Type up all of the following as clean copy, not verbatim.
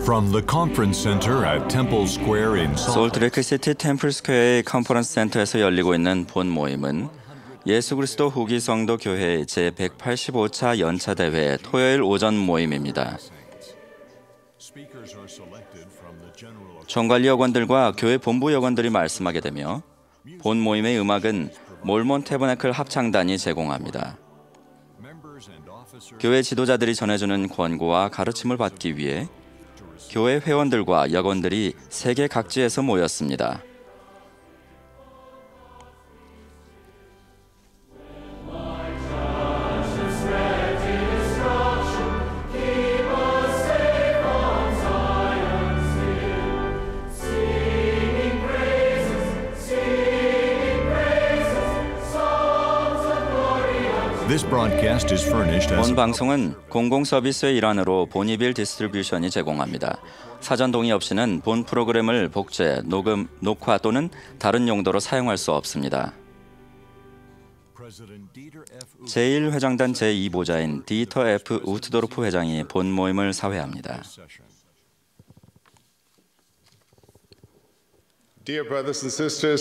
From the conference center at Temple Square in 솔트레이크시티 템플 스퀘어의 컨퍼런스 센터에서 열리고 있는 본 모임은 예수 그리스도 후기 성도 교회 제185차 연차 대회 토요일 오전 모임입니다. 총관리 여관들과 교회 본부 여관들이 말씀하게 되며 본 모임의 음악은 몰몬 태버네클 합창단이 제공합니다. 교회 지도자들이 전해주는 권고와 가르침을 받기 위해 교회 회원들과 여건들이 세계 각지에서 모였습니다. 본 방송은 공공 서비스의 일환으로 보니빌 디스트리뷰션이 제공합니다. 사전 동의 없이는 본 프로그램을 복제, 녹음, 녹화 또는 다른 용도로 사용할 수 없습니다. 제1회장단 제2보좌인 디터 F. 우트도르프 회장이 본 모임을 사회합니다.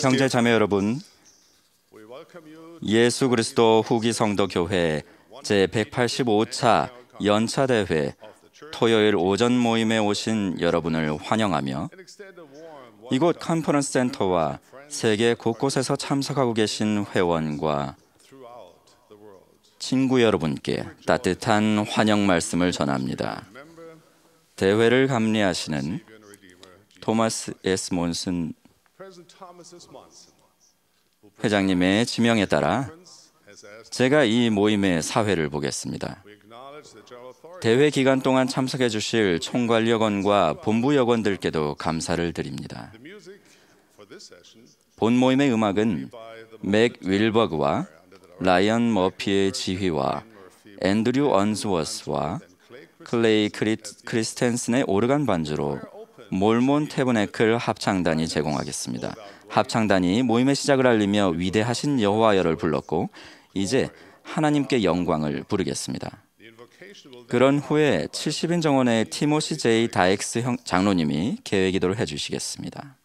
형제 자매 여러분, 예수 그리스도 후기 성도 교회 제185차 연차 대회 토요일 오전 모임에 오신 여러분을 환영하며 이곳 컨퍼런스 센터와 세계 곳곳에서 참석하고 계신 회원과 친구 여러분께 따뜻한 환영 말씀을 전합니다. 대회를 감리하시는 토마스 S. 몬슨 회장님의 지명에 따라 제가 이 모임의 사회를 보겠습니다. 대회 기간 동안 참석해 주실 총괄 여건과 본부 여건들께도 감사를 드립니다. 본 모임의 음악은 맥 윌버그와 라이언 머피의 지휘와 앤드류 언스워스와 클레이 크리스텐슨의 오르간 반주로 몰몬 태버네클 합창단이 제공하겠습니다. 합창단이 모임의 시작을 알리며 위대하신 여호와여를 불렀고 이제 하나님께 영광을 부르겠습니다. 그런 후에 70인 정원의 티모시 J. 다익스 장로님이 개회 기도를 해주시겠습니다.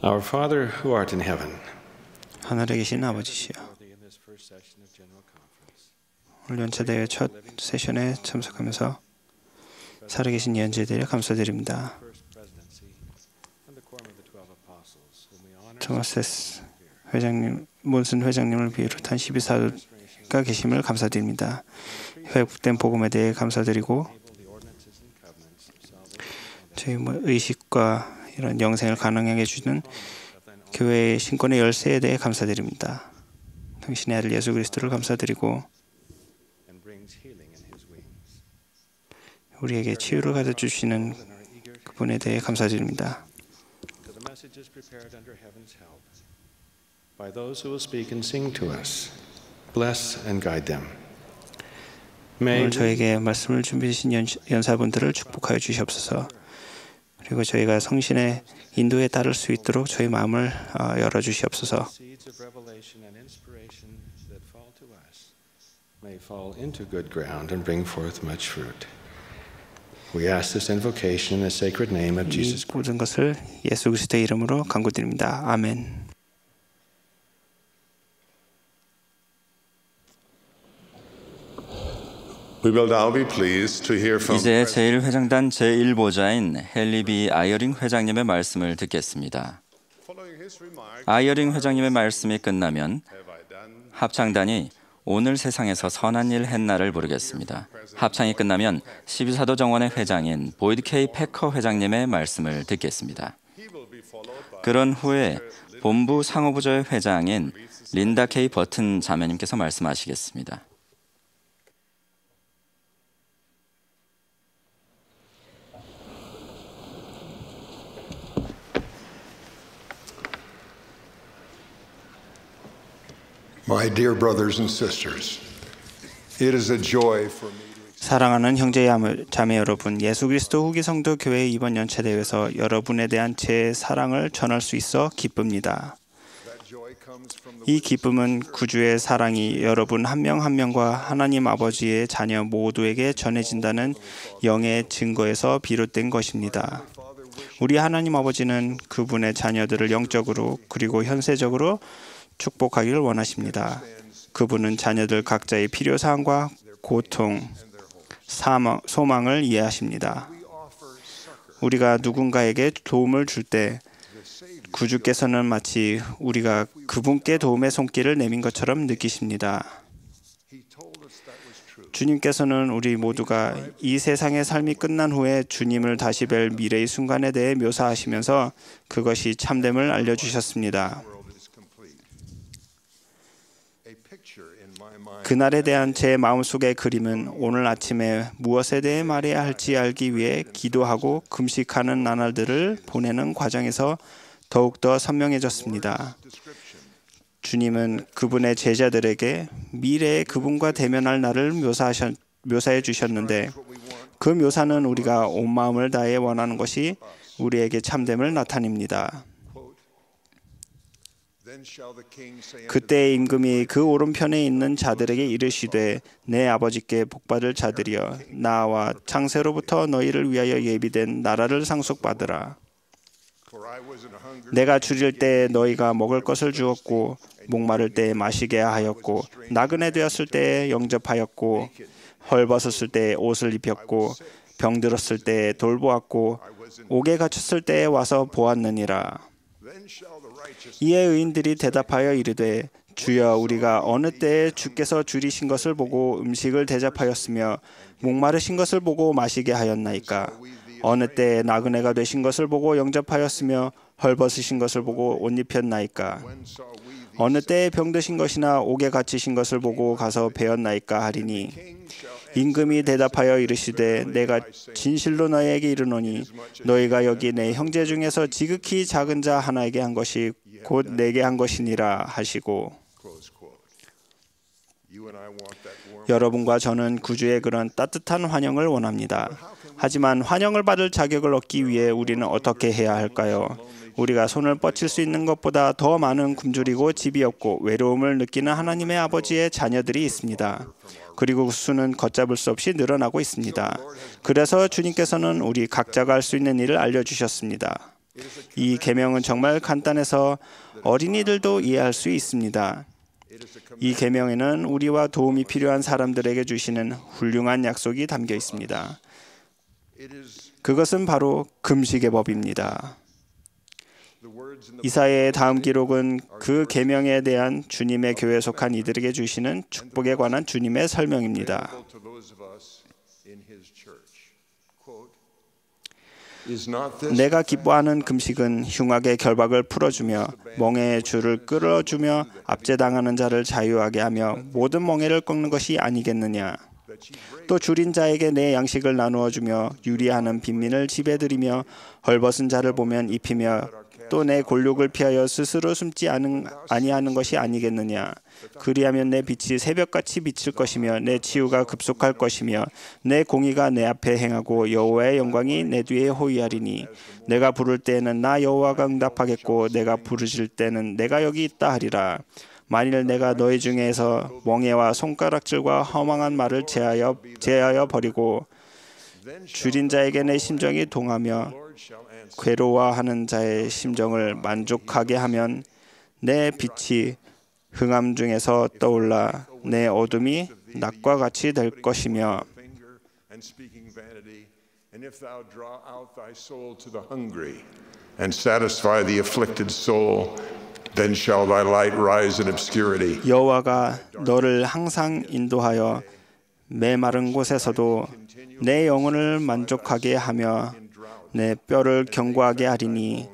Our Father who art in heaven. 하늘에 계신 아버지시여, 오늘 연차대회 첫 세션에 참석하면서 살아계신 연재들에 감사드립니다. 토마스 S. 회장님, 몬슨 회장님을 비롯한 12사도가 계심을 감사드립니다. 회복된 복음에 대해 감사드리고 저희 의식과 이런 영생을 가능하게 해주는 교회의 신권의 열쇠에 대해 감사드립니다. 당신의 아들 예수 그리스도를 감사드리고 우리에게 치유를 가져 주시는 그분에 대해 감사드립니다. By those who will speak and sing to us, bless and guide them. 오늘 저에게 말씀을 준비해 주신 연사분들을 축복하여 주시옵소서. 그리고 저희가 성신의 인도에 따를 수 있도록 저희 마음을 열어 주시옵소서. May fall into good ground and bring forth much fruit. We ask this invocation in the sacred name of Jesus Christ. 이 모든 것을 예수 그리스도의 이름으로 간구드립니다. 아멘. We will now be pleased to hear from 이제 제1회장단 제1보좌인 헨리 B. 아이어링 회장님의 말씀을 듣겠습니다. 아이어링 회장님의 말씀이 끝나면 합창단이 오늘 세상에서 선한 일 했나를 부르겠습니다. 합창이 끝나면 12사도 정원의 회장인 보이드 K. 패커 회장님의 말씀을 듣겠습니다. 그런 후에 본부 상호부조의 회장인 린다 K. 버튼 자매님께서 말씀하시겠습니다. My dear brothers and sisters, it is a joy for me. 사랑하는 형제 자매 여러분, 예수 그리스도 후기 성도 교회 이번 연체 대회에서 여러분에 대한 제 사랑을 전할 수 있어 기쁩니다. 이 기쁨은 구주의 사랑이 여러분 한 명 한 명과 하나님 아버지의 자녀 모두에게 전해진다는 영의 증거에서 비롯된 것입니다. 우리 하나님 아버지는 그분의 자녀들을 영적으로 그리고 현세적으로 축복하기를 원하십니다. 그분은 자녀들 각자의 필요사항과 고통, 소망을 이해하십니다. 우리가 누군가에게 도움을 줄 때 구주께서는 마치 우리가 그분께 도움의 손길을 내민 것처럼 느끼십니다. 주님께서는 우리 모두가 이 세상의 삶이 끝난 후에 주님을 다시 뵐 미래의 순간에 대해 묘사하시면서 그것이 참됨을 알려주셨습니다. 그날에 대한 제 마음속의 그림은 오늘 아침에 무엇에 대해 말해야 할지 알기 위해 기도하고 금식하는 나날들을 보내는 과정에서 더욱더 선명해졌습니다. 주님은 그분의 제자들에게 미래의 그분과 대면할 날을 묘사해 주셨는데 그 묘사는 우리가 온 마음을 다해 원하는 것이 우리에게 참됨을 나타냅니다. 그때 임금이 그 오른편에 있는 자들에게 이르시되 내 아버지께 복받을 자들이여 나와 창세로부터 너희를 위하여 예비된 나라를 상속받으라. 내가 줄일 때 너희가 먹을 것을 주었고 목마를 때 마시게 하였고 나그네 되었을 때 영접하였고 헐벗었을 때 옷을 입혔고 병들었을 때 돌보았고 옥에 갇혔을 때 와서 보았느니라. 이에 의인들이 대답하여 이르되 주여 우리가 어느 때에 주께서 줄이신 것을 보고 음식을 대접하였으며 목마르신 것을 보고 마시게 하였나이까. 어느 때에 나그네가 되신 것을 보고 영접하였으며 헐벗으신 것을 보고 옷 입혔나이까. 어느 때에 병드신 것이나 옥에 갇히신 것을 보고 가서 배웠나이까 하리니 임금이 대답하여 이르시되 내가 진실로 너희에게 이르노니 너희가 여기 내 형제 중에서 지극히 작은 자 하나에게 한 것이 곧 내게 한 것이니라 하시고. 여러분과 저는 구주의 그런 따뜻한 환영을 원합니다. 하지만 환영을 받을 자격을 얻기 위해 우리는 어떻게 해야 할까요? 우리가 손을 뻗칠 수 있는 것보다 더 많은 굶주리고 집이 없고 외로움을 느끼는 하나님의 아버지의 자녀들이 있습니다. 그리고 그 수는 걷잡을 수 없이 늘어나고 있습니다. 그래서 주님께서는 우리 각자가 할 수 있는 일을 알려주셨습니다. 이 계명은 정말 간단해서 어린이들도 이해할 수 있습니다. 이 계명에는 우리와 도움이 필요한 사람들에게 주시는 훌륭한 약속이 담겨 있습니다. 그것은 바로 금식의 법입니다. 이사야의 다음 기록은 그 계명에 대한 주님의 교회에 속한 이들에게 주시는 축복에 관한 주님의 설명입니다. Is not this 내가 기뻐하는 금식은 흉악의 결박을 풀어주며 멍에의 줄을 끌어주며 압제당하는 자를 자유하게 하며 모든 멍에를 꺾는 것이 아니겠느냐. 또 줄인 자에게 내 양식을 나누어 주며 유리하는 빈민을 집에들이며 헐벗은 자를 보면 입히며 또 내 골욕을 피하여 스스로 숨지 아니하는 것이 아니겠느냐. 그리하면 내 빛이 새벽같이 비칠 것이며 내 치유가 급속할 것이며 내 공의가 내 앞에 행하고 여호와의 영광이 내 뒤에 호위하리니 내가 부를 때에는 나 여호와가 응답하겠고 내가 부르실 때는 내가 여기 있다 하리라. 만일 내가 너희 중에서 멍에와 손가락질과 허망한 말을 제하여 버리고 줄인 자에게 내 심정이 동하며 괴로워하는 자의 심정을 만족하게 하면 내 빛이 흥함 중에서 떠올라 내 어둠이 낮과 같이 될 것이며 And if thou draw out thy soul to the hungry and satisfy the afflicted soul, then shall thy light rise in obscurity. 여호와가 너를 항상 인도하여 메마른 곳에서도 내 영혼을 만족하게 하며 내 뼈를 견고하게 하리니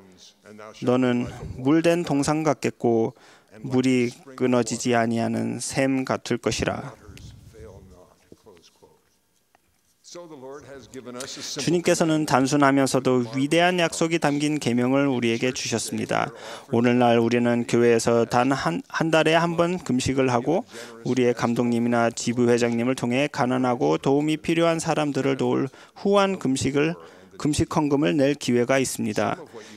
너는 물된 동상 같겠고 물이 끊어지지 아니하는 샘 같을 것이라. 주님께서는 단순하면서도 위대한 약속이 담긴 계명을 우리에게 주셨습니다. 오늘날 우리는 교회에서 단 한 달에 한 번 금식을 하고 우리의 감독님이나 지부회장님을 통해 가난하고 도움이 필요한 사람들을 도울 후한 금식 헌금을 낼 기회가 있습니다.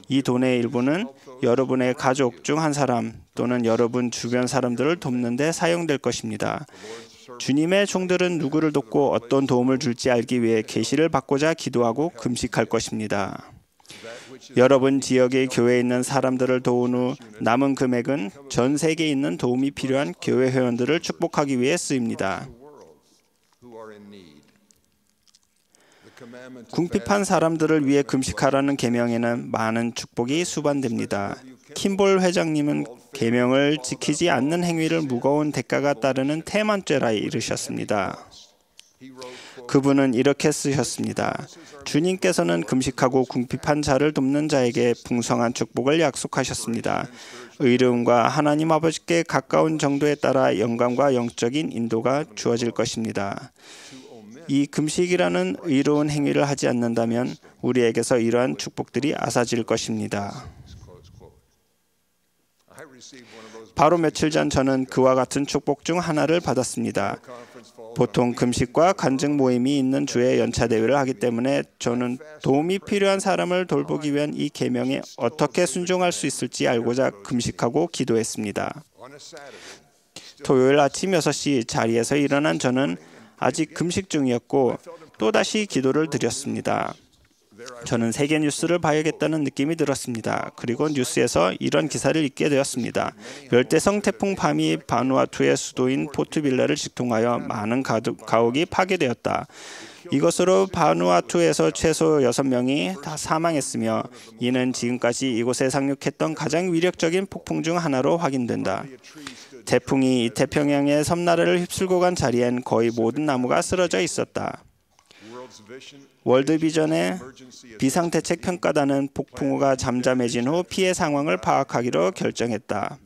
이 돈의 일부는 여러분의 가족 중 한 사람 또는 여러분 주변 사람들을 돕는 데 사용될 것입니다. 주님의 종들은 누구를 돕고 어떤 도움을 줄지 알기 위해 계시를 받고자 기도하고 금식할 것입니다. 여러분 지역의 교회에 있는 사람들을 도운 후 남은 금액은 전 세계에 있는 도움이 필요한 교회 회원들을 축복하기 위해 쓰입니다. 궁핍한 사람들을 위해 금식하라는 계명에는 많은 축복이 수반됩니다. 킴볼 회장님은 계명을 지키지 않는 행위를 무거운 대가가 따르는 태만죄라 이르셨습니다. 그분은 이렇게 쓰셨습니다. 주님께서는 금식하고 궁핍한 자를 돕는 자에게 풍성한 축복을 약속하셨습니다. 의로움과 하나님 아버지께 가까운 정도에 따라 영감과 영적인 인도가 주어질 것입니다. 이 금식이라는 의로운 행위를 하지 않는다면 우리에게서 이러한 축복들이 앗아질 것입니다. 바로 며칠 전 저는 그와 같은 축복 중 하나를 받았습니다. 보통 금식과 간증 모임이 있는 주에 연차 대회를 하기 때문에 저는 도움이 필요한 사람을 돌보기 위한 이 계명에 어떻게 순종할 수 있을지 알고자 금식하고 기도했습니다. 토요일 아침 6시 자리에서 일어난 저는 아직 금식 중이었고 또다시 기도를 드렸습니다. 저는 세계 뉴스를 봐야겠다는 느낌이 들었습니다. 그리고 뉴스에서 이런 기사를 읽게 되었습니다. 열대성 태풍 파미 바누아투의 수도인 포트빌라를 직통하여 많은 가옥이 파괴되었다. 이것으로 바누아투에서 최소 6명이 다 사망했으며 이는 지금까지 이곳에 상륙했던 가장 위력적인 폭풍 중 하나로 확인된다. 태풍이 태평양의 섬나라를 휩쓸고 간 자리엔 거의 모든 나무가 쓰러져 있었다. 월드비전의 비상대책평가단은 폭풍우가 잠잠해진 후 피해 상황을 파악하기로 결정했다.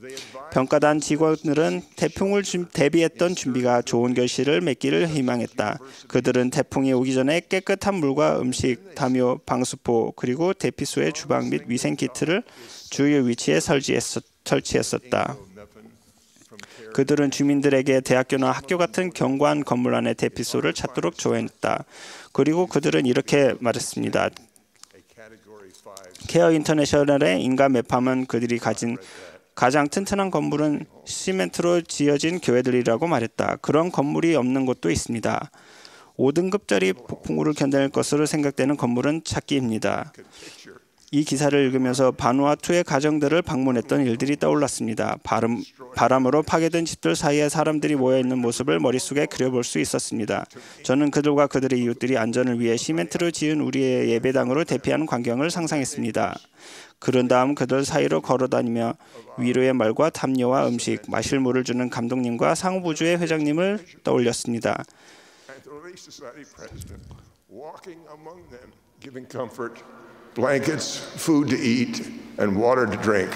평가단 직원들은 태풍을 대비했던 준비가 좋은 결실을 맺기를 희망했다. 그들은 태풍이 오기 전에 깨끗한 물과 음식, 담요, 방수포 그리고 대피소의 주방 및 위생키트를 주요 위치에 설치했었다. 그들은 주민들에게 대학교나 학교 같은 견고한 건물 안의 대피소를 찾도록 조언했다. 그리고 그들은 이렇게 말했습니다. 케어 인터내셔널의 인간 매팜은 그들이 가진 가장 튼튼한 건물은 시멘트로 지어진 교회들이라고 말했다. 그런 건물이 없는 곳도 있습니다. 5등급짜리 폭풍우를 견뎌낼 것으로 생각되는 건물은 찾기 힘듭니다. 이 기사를 읽으면서 바누아투의 가정들을 방문했던 일들이 떠올랐습니다. 바람으로 파괴된 집들 사이에 사람들이 모여있는 모습을 머릿속에 그려볼 수 있었습니다. 저는 그들과 그들의 이웃들이 안전을 위해 시멘트로 지은 우리의 예배당으로 대피하는 광경을 상상했습니다. 그런 다음 그들 사이로 걸어다니며 위로의 말과 담요와 음식, 마실 물을 주는 감독님과 상부주의 회장님을 떠올렸습니다. blankets, food to eat, and water to drink.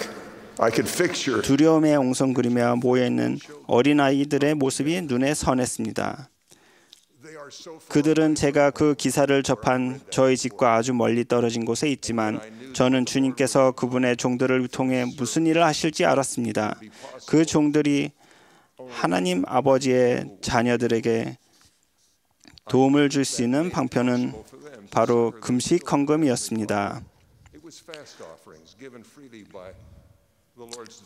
I could fix your 두려움에 엉성거리며 모여있는 어린아이들의 모습이 눈에 선했습니다. 그들은 제가 그 기사를 접한 저희 집과 아주 멀리 떨어진 곳에 있지만 저는 주님께서 그분의 종들을 통해 무슨 일을 하실지 알았습니다. 그 종들이 하나님 아버지의 자녀들에게 도움을 줄 수 있는 방편은 바로 금식 헌금이었습니다.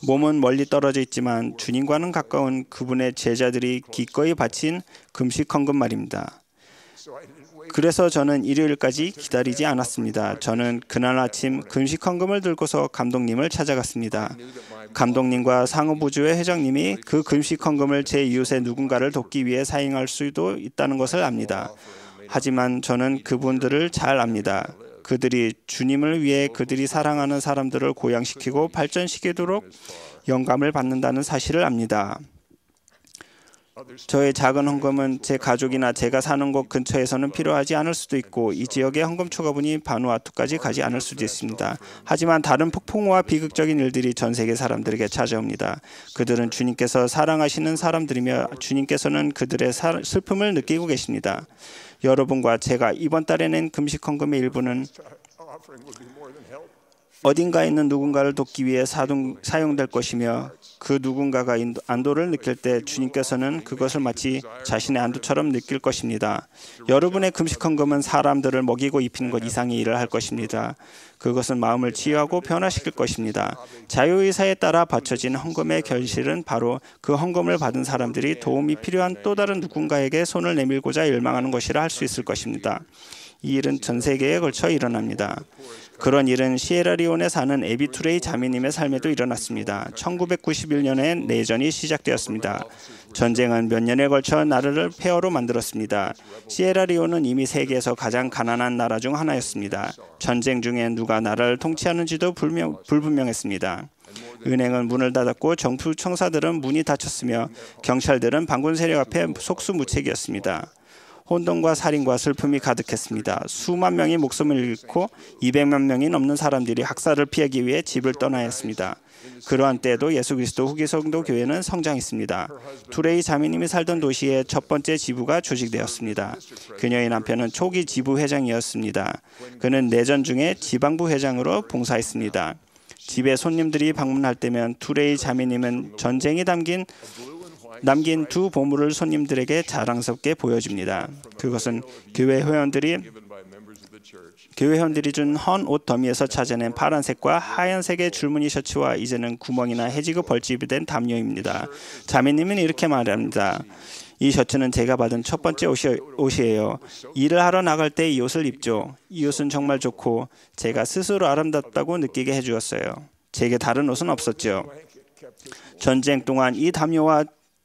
몸은 멀리 떨어져 있지만 주님과는 가까운 그분의 제자들이 기꺼이 바친 금식 헌금 말입니다. 그래서 저는 일요일까지 기다리지 않았습니다. 저는 그날 아침 금식 헌금을 들고서 감독님을 찾아갔습니다. 감독님과 상업부주의 회장님이 그 금식 헌금을 제 이웃의 누군가를 돕기 위해 사용할 수도 있다는 것을 압니다. 하지만 저는 그분들을 잘 압니다. 그들이 주님을 위해 그들이 사랑하는 사람들을 고양시키고 발전시키도록 영감을 받는다는 사실을 압니다. 저의 작은 헌금은 제 가족이나 제가 사는 곳 근처에서는 필요하지 않을 수도 있고 이 지역의 헌금 초과분이 바누아투까지 가지 않을 수도 있습니다. 하지만 다른 폭풍우와 비극적인 일들이 전 세계 사람들에게 찾아옵니다. 그들은 주님께서 사랑하시는 사람들이며 주님께서는 그들의 슬픔을 느끼고 계십니다. 여러분과 제가 이번 달에 낸 금식 헌금의 일부는 어딘가에 있는 누군가를 돕기 위해 사용될 것이며 그 누군가가 안도를 느낄 때 주님께서는 그것을 마치 자신의 안도처럼 느낄 것입니다. 여러분의 금식 헌금은 사람들을 먹이고 입히는 것 이상의 일을 할 것입니다. 그것은 마음을 치유하고 변화시킬 것입니다. 자유의사에 따라 바쳐진 헌금의 결실은 바로 그 헌금을 받은 사람들이 도움이 필요한 또 다른 누군가에게 손을 내밀고자 열망하는 것이라 할 수 있을 것입니다. 이 일은 전 세계에 걸쳐 일어납니다. 그런 일은 시에라리온에 사는 에비 투레이 자매님의 삶에도 일어났습니다. 1991년에 내전이 시작되었습니다. 전쟁은 몇 년에 걸쳐 나라를 폐허로 만들었습니다. 시에라리온은 이미 세계에서 가장 가난한 나라 중 하나였습니다. 전쟁 중에 누가 나라를 통치하는지도 불분명했습니다. 은행은 문을 닫았고 정부 청사들은 문이 닫혔으며 경찰들은 반군 세력 앞에 속수무책이었습니다. 혼돈과 살인과 슬픔이 가득했습니다. 수만 명이 목숨을 잃고 200만 명이 넘는 사람들이 학살을 피하기 위해 집을 떠나야 했습니다. 그러한 때에도 예수 그리스도 후기 성도 교회는 성장했습니다. 투레이 자매님이 살던 도시의 첫 번째 지부가 조직되었습니다. 그녀의 남편은 초기 지부 회장이었습니다. 그는 내전 중에 지방부 회장으로 봉사했습니다. 집에 손님들이 방문할 때면 투레이 자매님은 전쟁이 남긴 두 보물을 손님들에게 자랑스럽게 보여줍니다. 그것은 교회 회원들이 준 헌 옷 더미에서 찾아낸 파란색과 하얀색의 줄무늬 셔츠와 이제는 구멍이나 해지고 벌집이 된 담요입니다. 자매님은 이렇게 말합니다. 이 셔츠는 제가 받은 첫 번째 옷이에요. 일을 하러 나갈 때 이 옷을 입죠. 이 옷은 정말 좋고 제가 스스로 아름답다고 느끼게 해주었어요. 제게 다른 옷은 없었죠. 전쟁 동안 이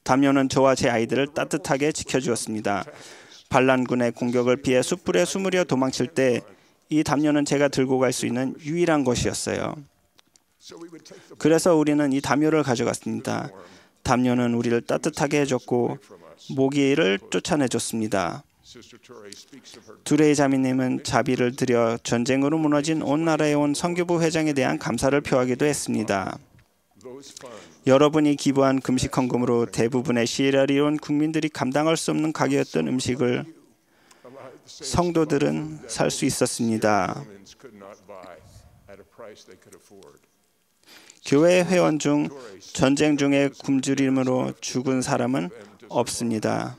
담요는 저와 제 아이들을 따뜻하게 지켜주었습니다. 반란군의 공격을 피해 숯불에 숨으려 도망칠 때 이 담요는 제가 들고 갈 수 있는 유일한 것이었어요. 그래서 우리는 이 담요를 가져갔습니다. 담요는 우리를 따뜻하게 해줬고 모기를 쫓아내줬습니다. 투레이 자매님은 자비를 들여 전쟁으로 무너진 온 나라에 온 선교부 회장에 대한 감사를 표하기도 했습니다. 여러분이 기부한 금식 헌금으로 대부분의 시에라리온 국민들이 감당할 수 없는 가격이었던 음식을 성도들은 살 수 있었습니다. 교회 회원 중 전쟁 중에 굶주림으로 죽은 사람은 없습니다.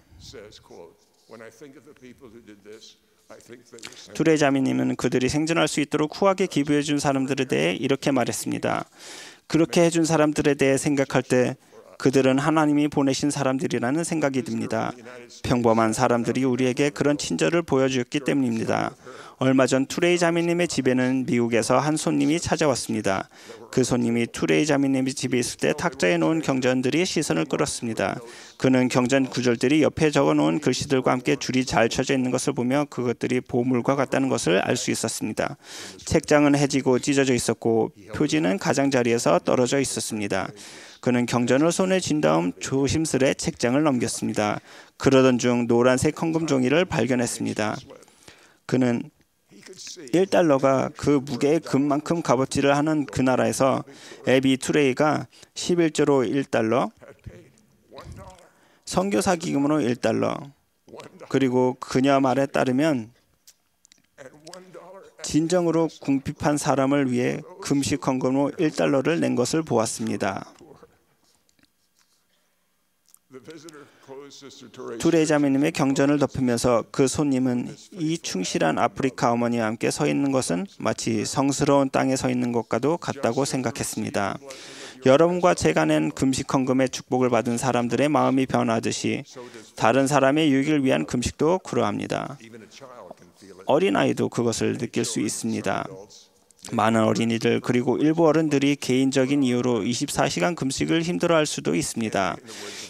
투레이 자매님은 그들이 생존할 수 있도록 후하게 기부해 준 사람들에 대해 이렇게 말했습니다. 그렇게 해준 사람들에 대해 생각할 때 그들은 하나님이 보내신 사람들이라는 생각이 듭니다. 평범한 사람들이 우리에게 그런 친절을 보여주었기 때문입니다. 얼마 전 투레이 자매님의 집에는 미국에서 한 손님이 찾아왔습니다. 그 손님이 투레이 자매님의 집에 있을 때 탁자에 놓은 경전들이 시선을 끌었습니다. 그는 경전 구절들이 옆에 적어놓은 글씨들과 함께 줄이 잘 쳐져 있는 것을 보며 그것들이 보물과 같다는 것을 알 수 있었습니다. 책장은 해지고 찢어져 있었고 표지는 가장자리에서 떨어져 있었습니다. 그는 경전을 손에 쥔 다음 조심스레 책장을 넘겼습니다. 그러던 중 노란색 헌금 종이를 발견했습니다. 그는 1달러가 그 무게의 금만큼 값어치를 하는 그 나라에서 에비 투레이가 11조로 1달러, 선교사 기금으로 1달러, 그리고 그녀 말에 따르면 진정으로 궁핍한 사람을 위해 금식 헌금으로 1달러를 낸 것을 보았습니다. 투레이 자매님의 경전을 덮으면서 그 손님은 이 충실한 아프리카 어머니와 함께 서 있는 것은 마치 성스러운 땅에 서 있는 것과도 같다고 생각했습니다. 여러분과 제가 낸 금식 헌금의 축복을 받은 사람들의 마음이 변하듯이 다른 사람의 유익을 위한 금식도 그러합니다. 어린아이도 그것을 느낄 수 있습니다. 많은 어린이들 그리고 일부 어른들이 개인적인 이유로 24시간 금식을 힘들어할 수도 있습니다.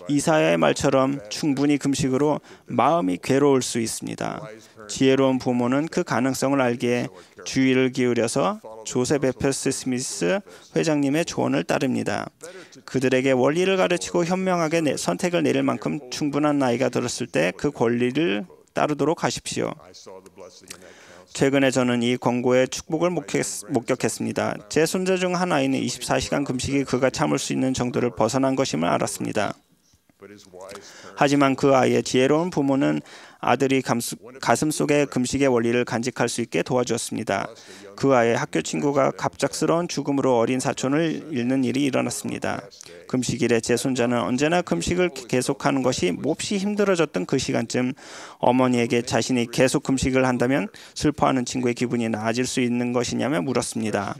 이사야의 말처럼 충분히 금식으로 마음이 괴로울 수 있습니다. 지혜로운 부모는 그 가능성을 알기에 주의를 기울여서 조셉 F. 스미스 회장님의 조언을 따릅니다. 그들에게 원리를 가르치고 현명하게 선택을 내릴 만큼 충분한 나이가 들었을 때 그 권리를 따르도록 하십시오. 최근에 저는 이 권고의 축복을 목격했습니다. 제 손자 중 한 아이는 24시간 금식이 그가 참을 수 있는 정도를 벗어난 것임을 알았습니다. 하지만 그 아이의 지혜로운 부모는 아들이 가슴 속에 금식의 원리를 간직할 수 있게 도와주었습니다. 그 아이의 학교 친구가 갑작스러운 죽음으로 어린 사촌을 잃는 일이 일어났습니다. 금식일에 제 손자는 언제나 금식을 계속하는 것이 몹시 힘들어졌던 그 시간쯤 어머니에게 자신이 계속 금식을 한다면 슬퍼하는 친구의 기분이 나아질 수 있는 것이냐며 물었습니다.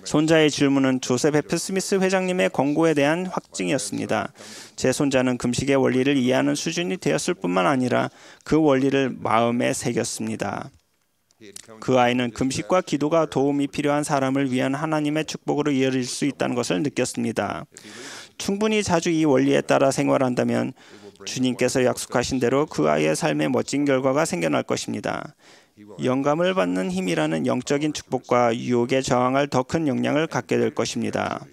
손자의 질문은 조셉 F. 스미스 회장님의 권고에 대한 확증이었습니다. 제 손자는 금식의 원리를 이해하는 수준이 되었을 뿐만 아니라 그 원리를 마음에 새겼습니다. 그 아이는 금식과 기도가 도움이 필요한 사람을 위한 하나님의 축복으로 이어질 수 있다는 것을 느꼈습니다. 충분히 자주 이 원리에 따라 생활한다면 주님께서 약속하신 대로 그 아이의 삶에 멋진 결과가 생겨날 것입니다. 영감을 받는 힘이라는 영적인 축복과 유혹에 저항할 더 큰 역량을 갖게 될 것입니다.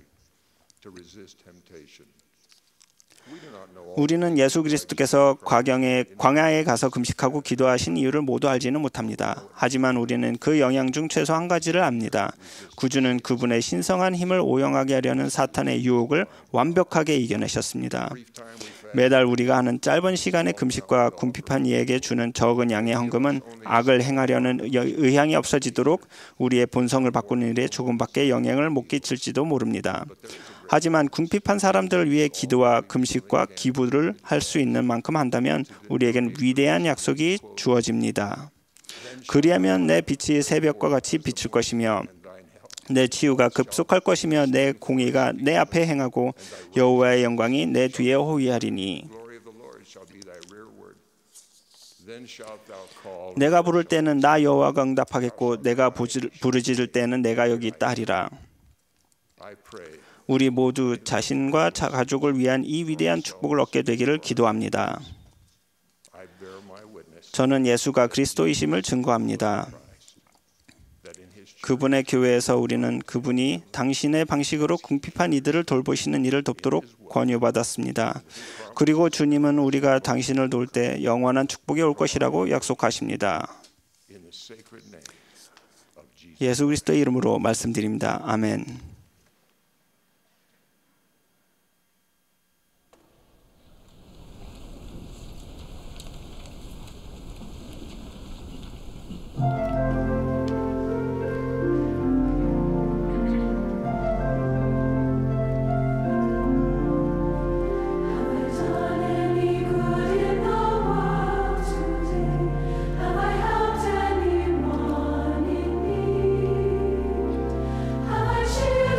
우리는 예수 그리스도께서 광야에 가서 금식하고 기도하신 이유를 모두 알지는 못합니다. 하지만 우리는 그 영향 중 최소 한 가지를 압니다. 구주는 그분의 신성한 힘을 오용하게 하려는 사탄의 유혹을 완벽하게 이겨내셨습니다. 매달 우리가 하는 짧은 시간의 금식과 궁핍한 이에게 주는 적은 양의 헌금은 악을 행하려는 의향이 없어지도록 우리의 본성을 바꾸는 일에 조금밖에 영향을 못 끼칠지도 모릅니다. 하지만 궁핍한 사람들을 위해 기도와 금식과 기부를 할 수 있는 만큼 한다면 우리에겐 위대한 약속이 주어집니다. 그리하면 내 빛이 새벽과 같이 비칠 것이며 내 치유가 급속할 것이며 내 공의가 내 앞에 행하고 여호와의 영광이 내 뒤에 호위하리니 내가 부를 때는 나 여호와가 응답하겠고 내가 부르짖을 때는 내가 여기 있다 하리라. 우리 모두 자신과 가족을 위한 이 위대한 축복을 얻게 되기를 기도합니다. 저는 예수가 그리스도이심을 증거합니다. 그분의 교회에서 우리는 그분이 당신의 방식으로 궁핍한 이들을 돌보시는 일을 돕도록 권유받았습니다. 그리고 주님은 우리가 당신을 도울 때 영원한 축복이 올 것이라고 약속하십니다. 예수 그리스도의 이름으로 말씀드립니다. 아멘. Cheer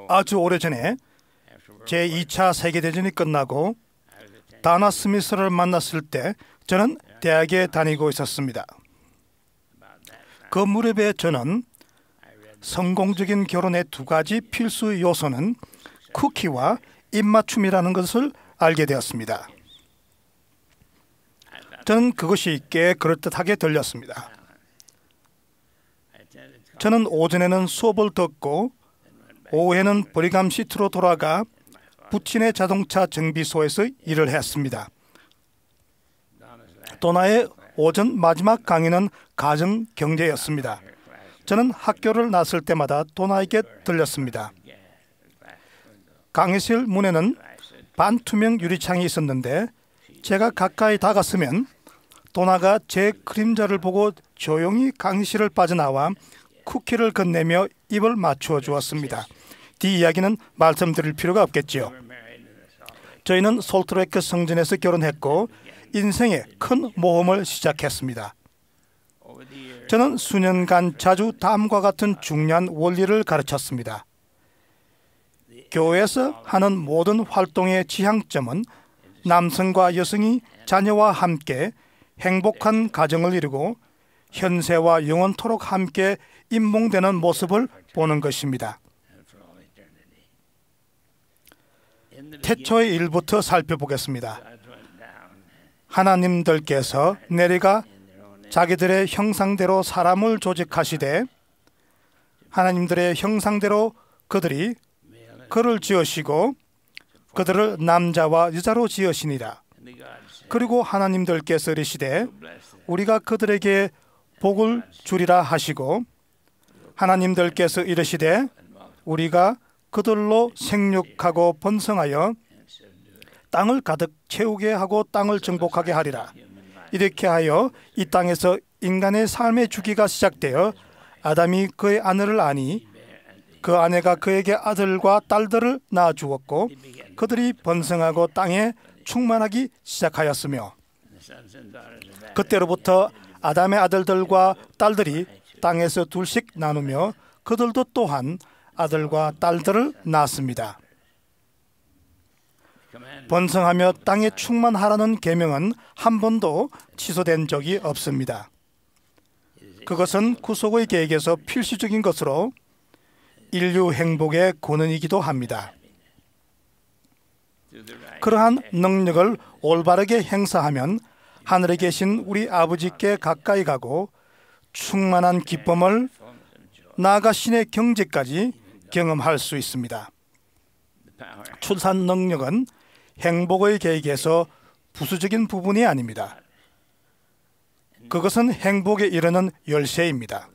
아주 오래전에 제2차 세계대전이 끝나고 다나 스미스를 만났을 때 저는 대학에 다니고 있었습니다. 그 무렵에 저는 성공적인 결혼의 두 가지 필수 요소는 쿠키와 입맞춤이라는 것을 알게 되었습니다. 저는 그것이 꽤 그럴듯하게 들렸습니다. 저는 오전에는 수업을 듣고 오후에는 브리감 시티로 돌아가 부친의 자동차 정비소에서 일을 했습니다. 도나의 오전 마지막 강의는 가정 경제였습니다. 저는 학교를 나설 때마다 도나에게 들렸습니다. 강의실 문에는 반투명 유리창이 있었는데 제가 가까이 다갔으면 도나가 제 그림자를 보고 조용히 강의실을 빠져나와 쿠키를 건네며 입을 맞추어 주었습니다. 뒤 이야기는 말씀드릴 필요가 없겠지요. 저희는 솔트레이크 성전에서 결혼했고 인생의 큰 모험을 시작했습니다. 저는 수년간 자주 다음과 같은 중요한 원리를 가르쳤습니다. 교회에서 하는 모든 활동의 지향점은 남성과 여성이 자녀와 함께 행복한 가정을 이루고 현세와 영원토록 함께 임몽되는 모습을 보는 것입니다. 태초의 일부터 살펴보겠습니다. 하나님들께서 내려가 자기들의 형상대로 사람을 조직하시되 하나님들의 형상대로 그들이 그를 지으시고 그들을 남자와 여자로 지으시니라. 그리고 하나님들께서 이르시되 우리가 그들에게 복을 주리라 하시고 하나님들께서 이르시되 우리가 그들로 생육하고 번성하여 땅을 가득 채우게 하고 땅을 정복하게 하리라. 이렇게 하여 이 땅에서 인간의 삶의 주기가 시작되어 아담이 그의 아내를 아니 그 아내가 그에게 아들과 딸들을 낳아 주었고 그들이 번성하고 땅에 충만하기 시작하였으며 그때로부터 아담의 아들들과 딸들이 땅에서 둘씩 나누며 그들도 또한 아들과 딸들을 낳았습니다. 번성하며 땅에 충만하라는 계명은 한 번도 취소된 적이 없습니다. 그것은 구속의 계획에서 필수적인 것으로 인류 행복의 권원이기도 합니다. 그러한 능력을 올바르게 행사하면 하늘에 계신 우리 아버지께 가까이 가고 충만한 기쁨을 나아가 신의 경제까지 경험할 수 있습니다. 출산 능력은 행복의 계획에서 부수적인 부분이 아닙니다. 그것은 행복에 이르는 열쇠입니다.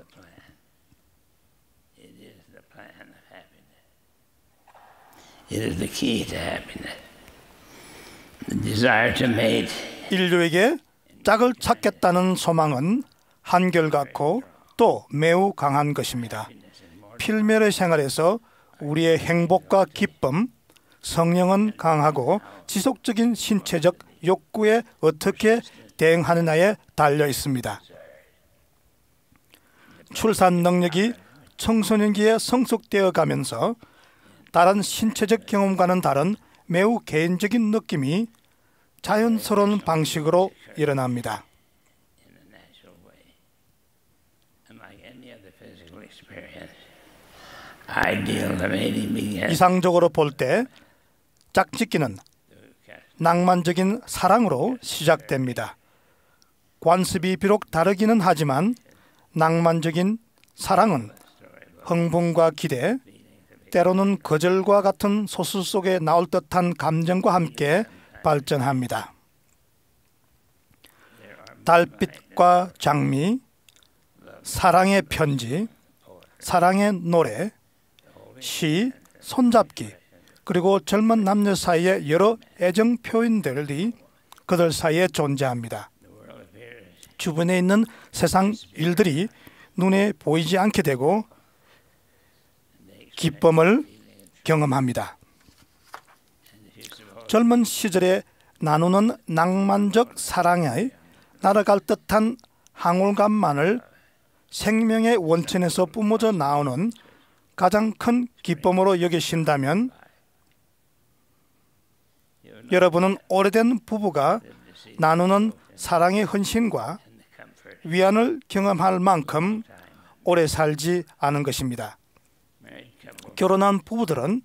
인류에게 짝을 찾겠다는 소망은 한결같고 또 매우 강한 것입니다. 필멸의 생활에서 우리의 행복과 기쁨, 성령은 강하고 지속적인 신체적 욕구에 어떻게 대응하느냐에 달려 있습니다. 출산 능력이 청소년기에 성숙되어 가면서 다른 신체적 경험과는 다른 매우 개인적인 느낌이 자연스러운 방식으로 일어납니다. 이상적으로 볼 때 짝짓기는 낭만적인 사랑으로 시작됩니다. 관습이 비록 다르기는 하지만 낭만적인 사랑은 흥분과 기대, 때로는 거절과 같은 소설 속에 나올 듯한 감정과 함께 발전합니다. 달빛과 장미, 사랑의 편지, 사랑의 노래, 시, 손잡기, 그리고 젊은 남녀 사이의 여러 애정 표현들이 그들 사이에 존재합니다. 주변에 있는 세상 일들이 눈에 보이지 않게 되고 기쁨을 경험합니다. 젊은 시절에 나누는 낭만적 사랑에 날아갈 듯한 항울감만을 생명의 원천에서 뿜어져 나오는 가장 큰 기쁨으로 여기신다면 여러분은 오래된 부부가 나누는 사랑의 헌신과 위안을 경험할 만큼 오래 살지 않은 것입니다. 결혼한 부부들은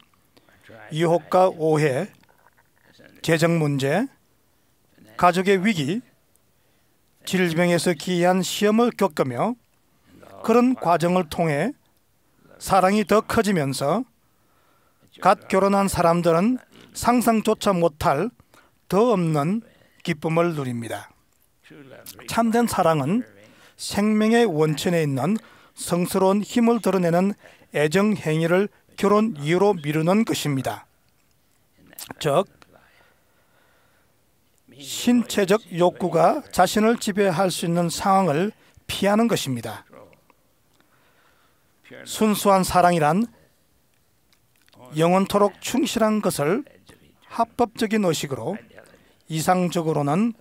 유혹과 오해, 재정 문제, 가족의 위기, 질병에서 기이한 시험을 겪으며 그런 과정을 통해 사랑이 더 커지면서 갓 결혼한 사람들은 상상조차 못할 더 없는 기쁨을 누립니다. 참된 사랑은 생명의 원천에 있는 성스러운 힘을 드러내는 애정 행위를 결혼 이후로 미루는 것입니다. 즉, 신체적 욕구가 자신을 지배할 수 있는 상황을 피하는 것입니다. 순수한 사랑이란 영원토록 충실한 것을 합법적인 의식으로, 이상적으로는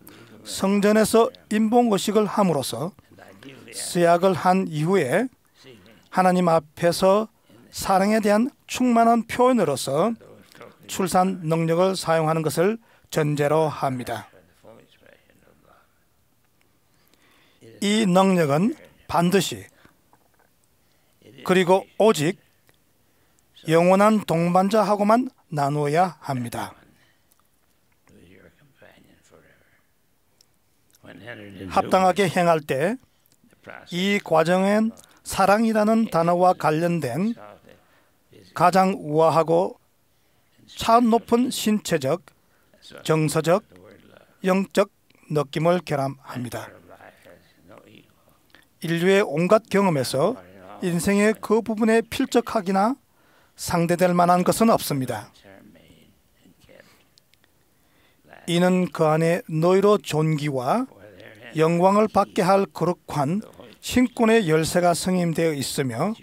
성전에서 인봉의식을 함으로써 수약을 한 이후에 하나님 앞에서 사랑에 대한 충만한 표현으로서 출산 능력을 사용하는 것을 전제로 합니다. 이 능력은 반드시 그리고 오직 영원한 동반자하고만 나누어야 합니다. 합당하게 행할 때 이 과정엔 사랑이라는 단어와 관련된 가장 우아하고 차원 높은 신체적, 정서적, 영적 느낌을 결합합니다. 인류의 온갖 경험에서 인생의 그 부분에 필적하기나 상대될 만한 것은 없습니다. 이는 그 안에 너희로 존귀와 영광을 받게 할 거룩한 신권의 열쇠가 성임되어 있으며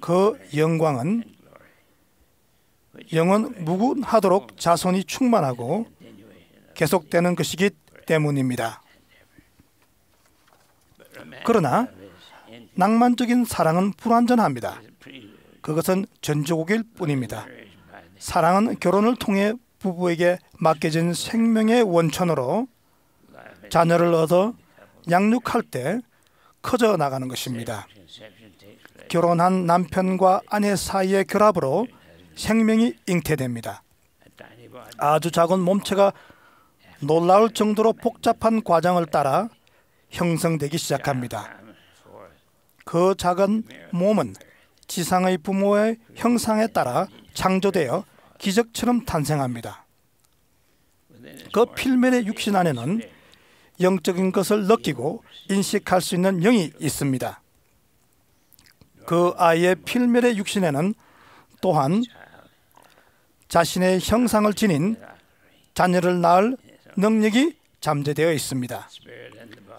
그 영광은 영원 무궁하도록 자손이 충만하고 계속되는 것이기 때문입니다. 그러나 낭만적인 사랑은 불완전합니다. 그것은 전조국일 뿐입니다. 사랑은 결혼을 통해 부부에게 맡겨진 생명의 원천으로 자녀를 얻어 양육할 때 커져 나가는 것입니다. 결혼한 남편과 아내 사이의 결합으로 생명이 잉태됩니다. 아주 작은 몸체가 놀라울 정도로 복잡한 과정을 따라 형성되기 시작합니다. 그 작은 몸은 지상의 부모의 형상에 따라 창조되어 기적처럼 탄생합니다. 그 필면의 육신 안에는 영적인 것을 느끼고 인식할 수 있는 영이 있습니다. 그 아이의 필면의 육신에는 또한 자신의 형상을 지닌 자녀를 낳을 능력이 잠재되어 있습니다.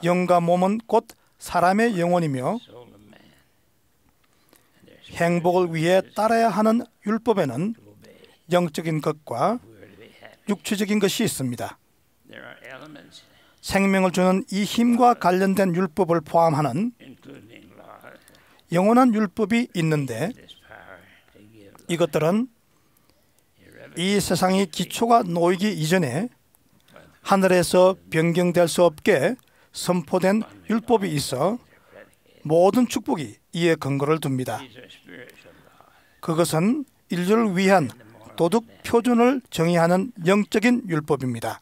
영과 몸은 곧 사람의 영혼이며 행복을 위해 따라야 하는 율법에는 영적인 것과 육체적인 것이 있습니다. 생명을 주는 이 힘과 관련된 율법을 포함하는 영원한 율법이 있는데 이것들은 이 세상의 기초가 놓이기 이전에 하늘에서 변경될 수 없게 선포된 율법이 있어 모든 축복이 이에 근거를 둡니다. 그것은 인류를 위한 도덕 표준을 정의하는 영적인 율법입니다.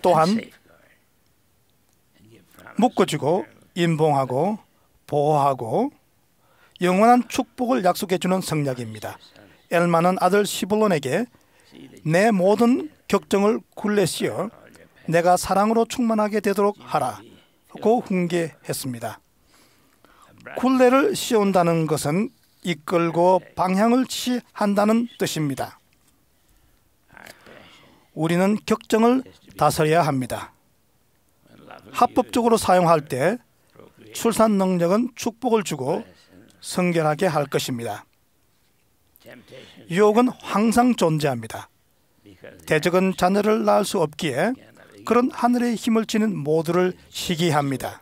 또한 묶어주고 인봉하고 보호하고 영원한 축복을 약속해주는 성약입니다. 엘마는 아들 시블론에게 내 모든 격정을 굴레 씌어 내가 사랑으로 충만하게 되도록 하라고 훈계했습니다. 굴레를 씌운다는 것은 이끌고 방향을 지시한다는 뜻입니다. 우리는 격정을 다스려야 합니다. 합법적으로 사용할 때 출산 능력은 축복을 주고 성결하게 할 것입니다. 유혹은 항상 존재합니다. 대적은 자녀를 낳을 수 없기에 그런 하늘의 힘을 지닌 모두를 시기합니다.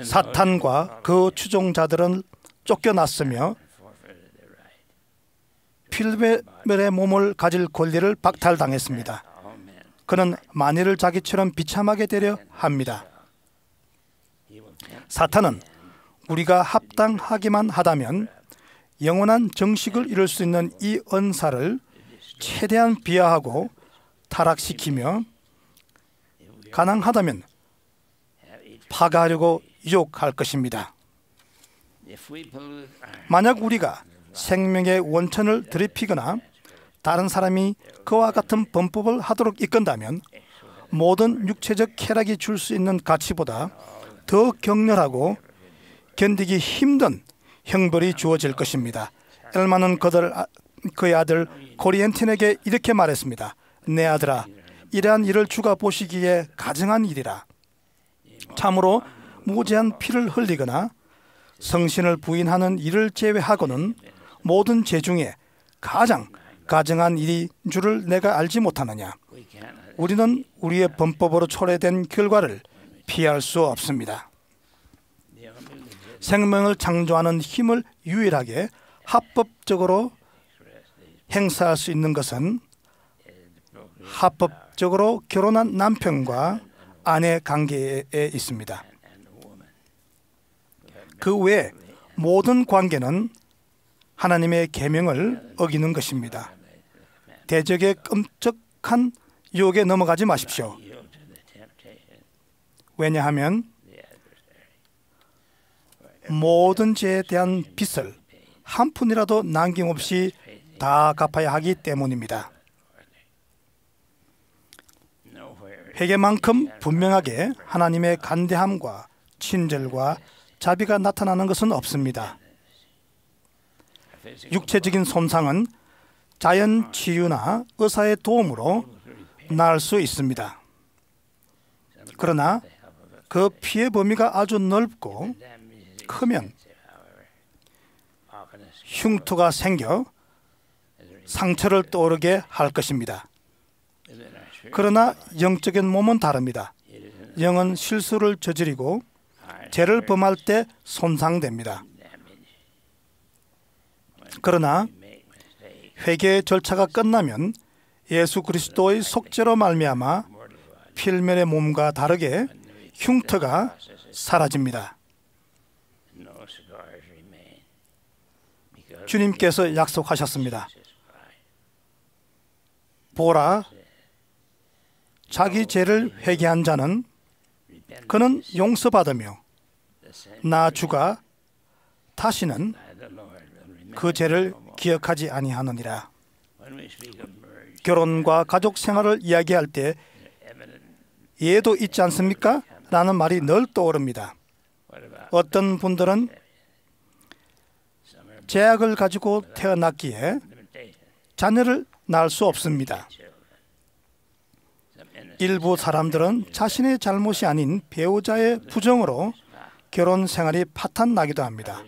사탄과 그 추종자들은 쫓겨났으며 필멜의 몸을 가질 권리를 박탈당했습니다. 그는 만일을 자기처럼 비참하게 되려 합니다. 사탄은 우리가 합당하기만 하다면 영원한 정식을 이룰 수 있는 이 은사를 최대한 비하하고 타락시키며 가능하다면 파괴하려고 유혹할 것입니다. 만약 우리가 생명의 원천을 들이피거나 다른 사람이 그와 같은 범법을 하도록 이끈다면 모든 육체적 쾌락이 줄 수 있는 가치보다 더 격렬하고 견디기 힘든 형벌이 주어질 것입니다. 엘마는 그의 아들 코리엔틴에게 이렇게 말했습니다. 내 아들아, 이러한 일을 주가 보시기에 가증한 일이라. 참으로 무제한 피를 흘리거나 성신을 부인하는 일을 제외하고는 모든 죄 중에 가장 가증한 일이 줄을 내가 알지 못하느냐. 우리는 우리의 범법으로 초래된 결과를 피할 수 없습니다. 생명을 창조하는 힘을 유일하게 합법적으로 행사할 수 있는 것은 합법적으로 결혼한 남편과 아내 관계에 있습니다. 그 외 모든 관계는 하나님의 계명을 어기는 것입니다. 대적의 끔찍한 유혹에 넘어가지 마십시오. 왜냐하면 모든 죄에 대한 빚을 한 푼이라도 남김없이 다 갚아야 하기 때문입니다. 회개만큼 분명하게 하나님의 간대함과 친절과 자비가 나타나는 것은 없습니다. 육체적인 손상은 자연 치유나 의사의 도움으로 나을 수 있습니다. 그러나 그 피해 범위가 아주 넓고 크면 흉터가 생겨 상처를 떠오르게 할 것입니다. 그러나 영적인 몸은 다릅니다. 영은 실수를 저지르고 죄를 범할 때 손상됩니다. 그러나 회개의 절차가 끝나면 예수 그리스도의 속죄로 말미암아 필면의 몸과 다르게 흉터가 사라집니다. 주님께서 약속하셨습니다. 보라, 자기 죄를 회개한 자는 그는 용서받으며 나 주가 다시는 그 죄를 기억하지 아니하느니라. 결혼과 가족 생활을 이야기할 때 예도 있지 않습니까? 라는 말이 늘 떠오릅니다. 어떤 분들은 제약을 가지고 태어났기에 자녀를 낳을 수 없습니다. 일부 사람들은 자신의 잘못이 아닌 배우자의 부정으로 결혼 생활이 파탄나기도 합니다.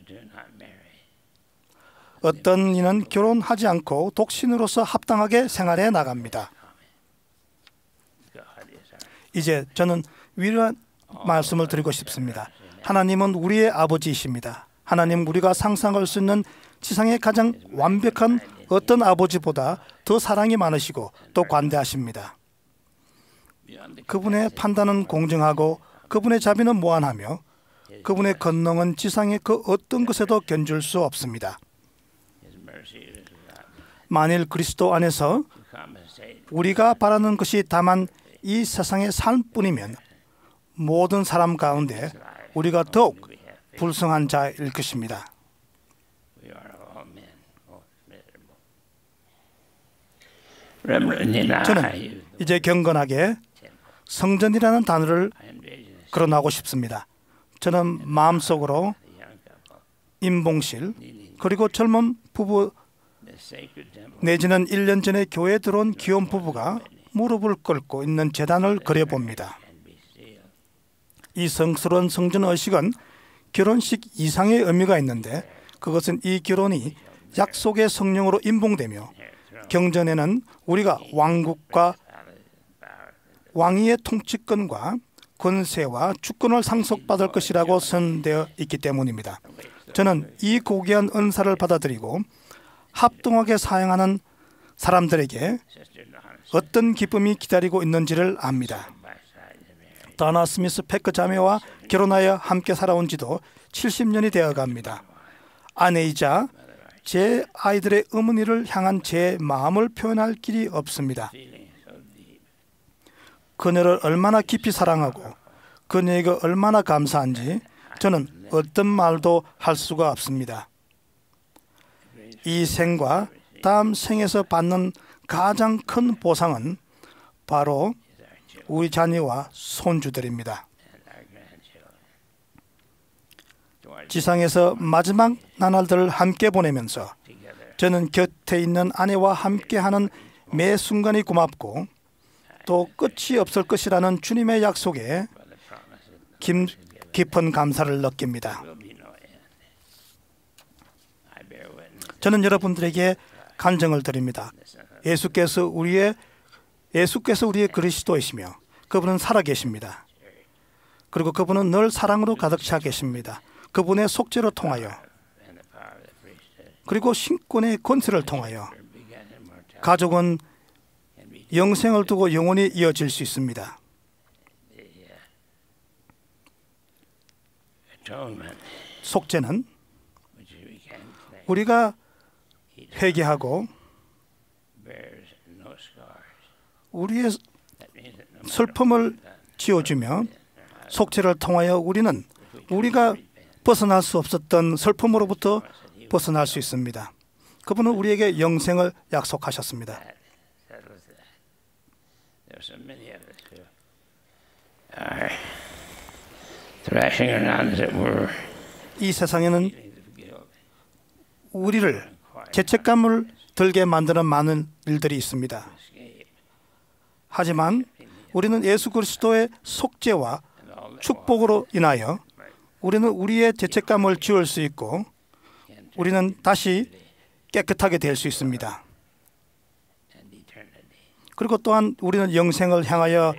어떤 이는 결혼하지 않고 독신으로서 합당하게 생활해 나갑니다. 이제 저는 위로한 말씀을 드리고 싶습니다. 하나님은 우리의 아버지이십니다. 하나님, 우리가 상상할 수 있는 지상의 가장 완벽한 어떤 아버지보다 더 사랑이 많으시고 또 관대하십니다. 그분의 판단은 공정하고 그분의 자비는 무한하며 그분의 권능은 지상의 그 어떤 것에도 견줄 수 없습니다. 만일 그리스도 안에서 우리가 바라는 것이 다만 이 세상의 삶뿐이면 모든 사람 가운데 우리가 더욱 불쌍한 자일 것입니다. 저는 이제 경건하게 성전이라는 단어를 거론하고 싶습니다. 저는 마음속으로 임봉실 그리고 젊은 부부 내지는 1년 전에 교회에 들어온 귀여운 부부가 무릎을 꿇고 있는 제단을 그려봅니다. 이 성스러운 성전 의식은 결혼식 이상의 의미가 있는데 그것은 이 결혼이 약속의 성령으로 임봉되며 경전에는 우리가 왕국과 왕위의 통치권과 권세와 주권을 상속받을 것이라고 선되어 있기 때문입니다. 저는 이 고귀한 은사를 받아들이고 합동하게 사용하는 사람들에게 어떤 기쁨이 기다리고 있는지를 압니다. 다나 스미스 패커 자매와 결혼하여 함께 살아온 지도 70년이 되어갑니다. 아내이자 제 아이들의 어머니를 향한 제 마음을 표현할 길이 없습니다. 그녀를 얼마나 깊이 사랑하고 그녀에게 얼마나 감사한지 저는 어떤 말도 할 수가 없습니다. 이 생과 다음 생에서 받는 가장 큰 보상은 바로 우리 자녀와 손주들입니다. 지상에서 마지막 나날들을 함께 보내면서 저는 곁에 있는 아내와 함께하는 매 순간이 고맙고 또 끝이 없을 것이라는 주님의 약속에 깊은 감사를 느낍니다. 저는 여러분들에게 간증을 드립니다. 예수께서 우리의 그리스도이시며 그분은 살아계십니다. 그리고 그분은 늘 사랑으로 가득 차 계십니다. 그분의 속죄를 통하여 그리고 신권의 권세를 통하여 가족은 영생을 두고 영원히 이어질 수 있습니다. 속죄는 우리가 회개하고 우리의 슬픔을 지워주며 속죄를 통하여 우리는 우리가 벗어날 수 없었던 슬픔으로부터 벗어날 수 있습니다. 그분은 우리에게 영생을 약속하셨습니다. 이 세상에는 우리를 죄책감을 들게 만드는 많은 일들이 있습니다. 하지만 우리는 예수 그리스도의 속죄와 축복으로 인하여 우리는 우리의 죄책감을 지울 수 있고 우리는 다시 깨끗하게 될 수 있습니다. 그리고 또한 우리는 영생을 향하여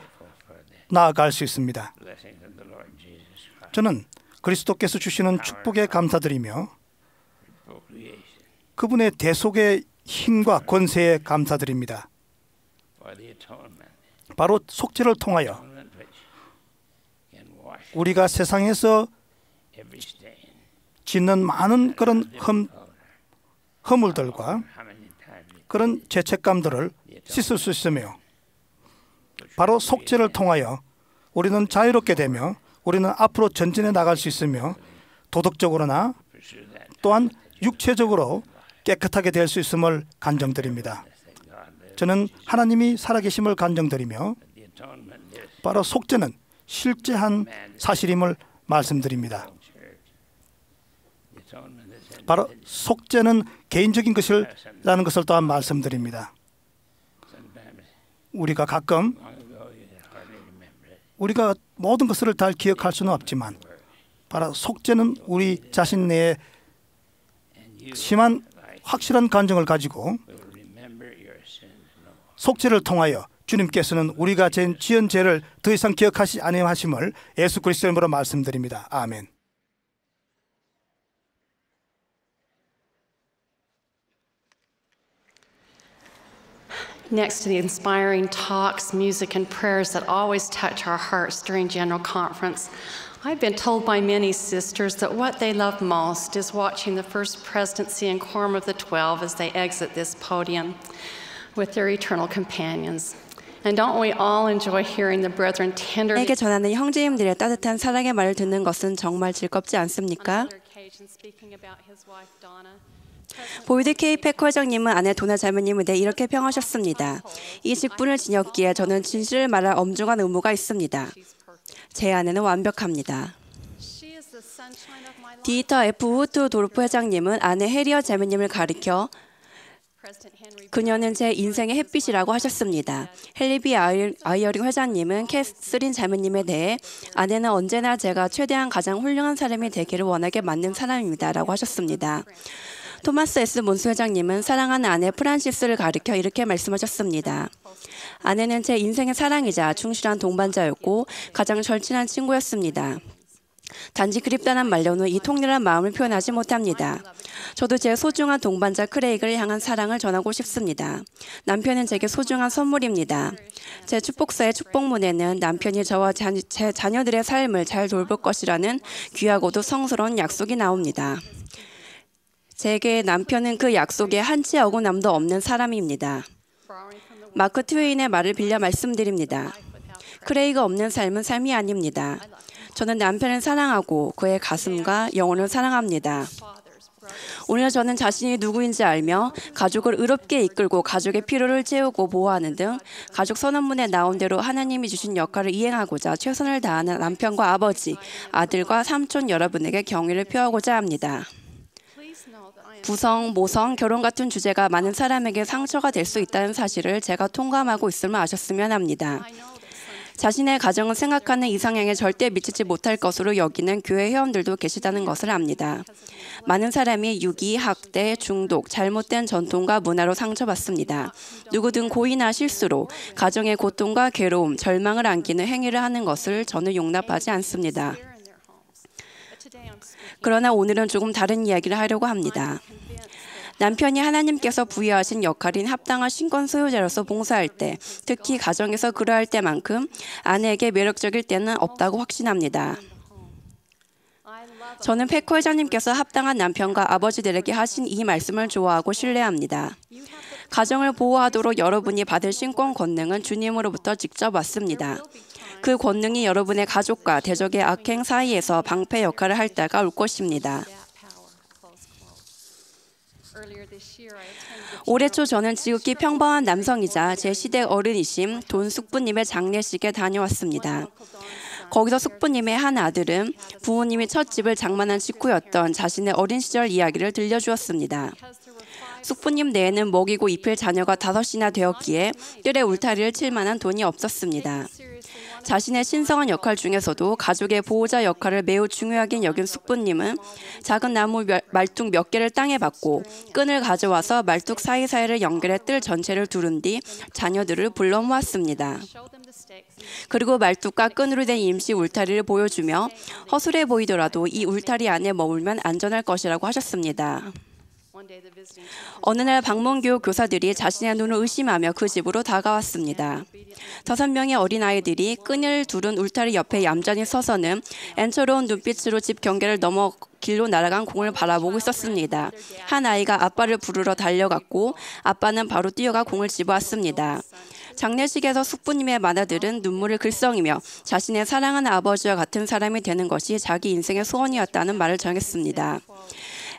나아갈 수 있습니다. 저는 그리스도께서 주시는 축복에 감사드리며 그분의 대속의 힘과 권세에 감사드립니다. 바로 속죄를 통하여 우리가 세상에서 짓는 많은 그런 허물들과 그런 죄책감들을 씻을 수 있으며 바로 속죄를 통하여 우리는 자유롭게 되며 우리는 앞으로 전진해 나갈 수 있으며 도덕적으로나 또한 육체적으로 깨끗하게 될 수 있음을 간증드립니다. 저는 하나님이 살아계심을 간증드리며 바로 속죄는 실제한 사실임을 말씀드립니다. 바로 속죄는 개인적인 것이라는 것을 또한 말씀드립니다. 우리가 가끔 우리가 모든 것을 다 기억할 수는 없지만 바로 속죄는 우리 자신 내에 심한 확실한 감정을 가지고 속죄를 통하여 주님께서는 우리가 지은 죄를 더 이상 기억하시 아니하심을 예수 그리스도의 이름으로 말씀드립니다. 아멘. Next to the inspiring talks, music, and prayers that always touch our hearts during General Conference, I've been told by many sisters that what they love most is watching the First Presidency and Quorum of the 12 as they exit this podium with their eternal companions. And don't we all enjoy hearing the brethren tenderly 에게 전하는 형제님들의 따뜻한 사랑의 말을 듣는 것은 정말 즐겁지 않습니까? 보이드 K 패커 회장님은 아내 도나 자매님에 대해 이렇게 평하셨습니다. 이 직분을 지녔기에 저는 진실을 말할 엄중한 의무가 있습니다. 제 아내는 완벽합니다. 디터 F 후트 도르프 회장님은 아내 해리어 자매님을 가리켜 그녀는 제 인생의 햇빛이라고 하셨습니다. 헨리 아이어링 회장님은 캐스린 자매님에 대해 아내는 언제나 제가 최대한 가장 훌륭한 사람이 되기를 원하게 만든 사람입니다 라고 하셨습니다. 토마스 S. 몬스 회장님은 사랑하는 아내 프란시스를 가리켜 이렇게 말씀하셨습니다. 아내는 제 인생의 사랑이자 충실한 동반자였고 가장 절친한 친구였습니다. 단지 그립다는 말로는 이 통렬한 마음을 표현하지 못합니다. 저도 제 소중한 동반자 크레이그를 향한 사랑을 전하고 싶습니다. 남편은 제게 소중한 선물입니다. 제 축복사의 축복문에는 남편이 저와 제 자녀들의 삶을 잘 돌볼 것이라는 귀하고도 성스러운 약속이 나옵니다. 제게 남편은 그 약속에 한치 어긋남도 없는 사람입니다. 마크 트웨인의 말을 빌려 말씀드립니다. 크레이가 없는 삶은 삶이 아닙니다. 저는 남편을 사랑하고 그의 가슴과 영혼을 사랑합니다. 오늘 저는 자신이 누구인지 알며 가족을 의롭게 이끌고 가족의 필요를 채우고 보호하는 등 가족 선언문에 나온 대로 하나님이 주신 역할을 이행하고자 최선을 다하는 남편과 아버지, 아들과 삼촌 여러분에게 경의를 표하고자 합니다. 부성, 모성, 결혼 같은 주제가 많은 사람에게 상처가 될 수 있다는 사실을 제가 통감하고 있음을 아셨으면 합니다. 자신의 가정을 생각하는 이상향에 절대 미치지 못할 것으로 여기는 교회 회원들도 계시다는 것을 압니다. 많은 사람이 유기, 학대, 중독, 잘못된 전통과 문화로 상처받습니다. 누구든 고의나 실수로 가정의 고통과 괴로움, 절망을 안기는 행위를 하는 것을 저는 용납하지 않습니다. 그러나 오늘은 조금 다른 이야기를 하려고 합니다. 남편이 하나님께서 부여하신 역할인 합당한 신권 소유자로서 봉사할 때, 특히 가정에서 그러할 때만큼 아내에게 매력적일 때는 없다고 확신합니다. 저는 페코 회장님께서 합당한 남편과 아버지들에게 하신 이 말씀을 좋아하고 신뢰합니다. 가정을 보호하도록 여러분이 받을 신권 권능은 주님으로부터 직접 왔습니다. 그 권능이 여러분의 가족과 대적의 악행 사이에서 방패 역할을 할 때가 올 것입니다. 올해 초 저는 지극히 평범한 남성이자 제 시대 어른이신 돈 숙부님의 장례식에 다녀왔습니다. 거기서 숙부님의 한 아들은 부모님이 첫 집을 장만한 직후였던 자신의 어린 시절 이야기를 들려주었습니다. 숙부님 내에는 먹이고 입힐 자녀가 5이나 되었기에 뜰에 울타리를 칠 만한 돈이 없었습니다. 자신의 신성한 역할 중에서도 가족의 보호자 역할을 매우 중요하게 여긴 숙부님은 작은 나무 말뚝 몇 개를 땅에 박고 끈을 가져와서 말뚝 사이사이를 연결해 뜰 전체를 두른 뒤 자녀들을 불러 모았습니다. 그리고 말뚝과 끈으로 된 임시 울타리를 보여주며 허술해 보이더라도 이 울타리 안에 머물면 안전할 것이라고 하셨습니다. 어느 날 방문교육 교사들이 자신의 눈을 의심하며 그 집으로 다가왔습니다. 5명의 어린아이들이 끈을 두른 울타리 옆에 얌전히 서서는 애처로운 눈빛으로 집 경계를 넘어 길로 날아간 공을 바라보고 있었습니다. 한 아이가 아빠를 부르러 달려갔고 아빠는 바로 뛰어가 공을 집어왔습니다. 장례식에서 숙부님의 맏아들은 눈물을 글썽이며 자신의 사랑하는 아버지와 같은 사람이 되는 것이 자기 인생의 소원이었다는 말을 전했습니다.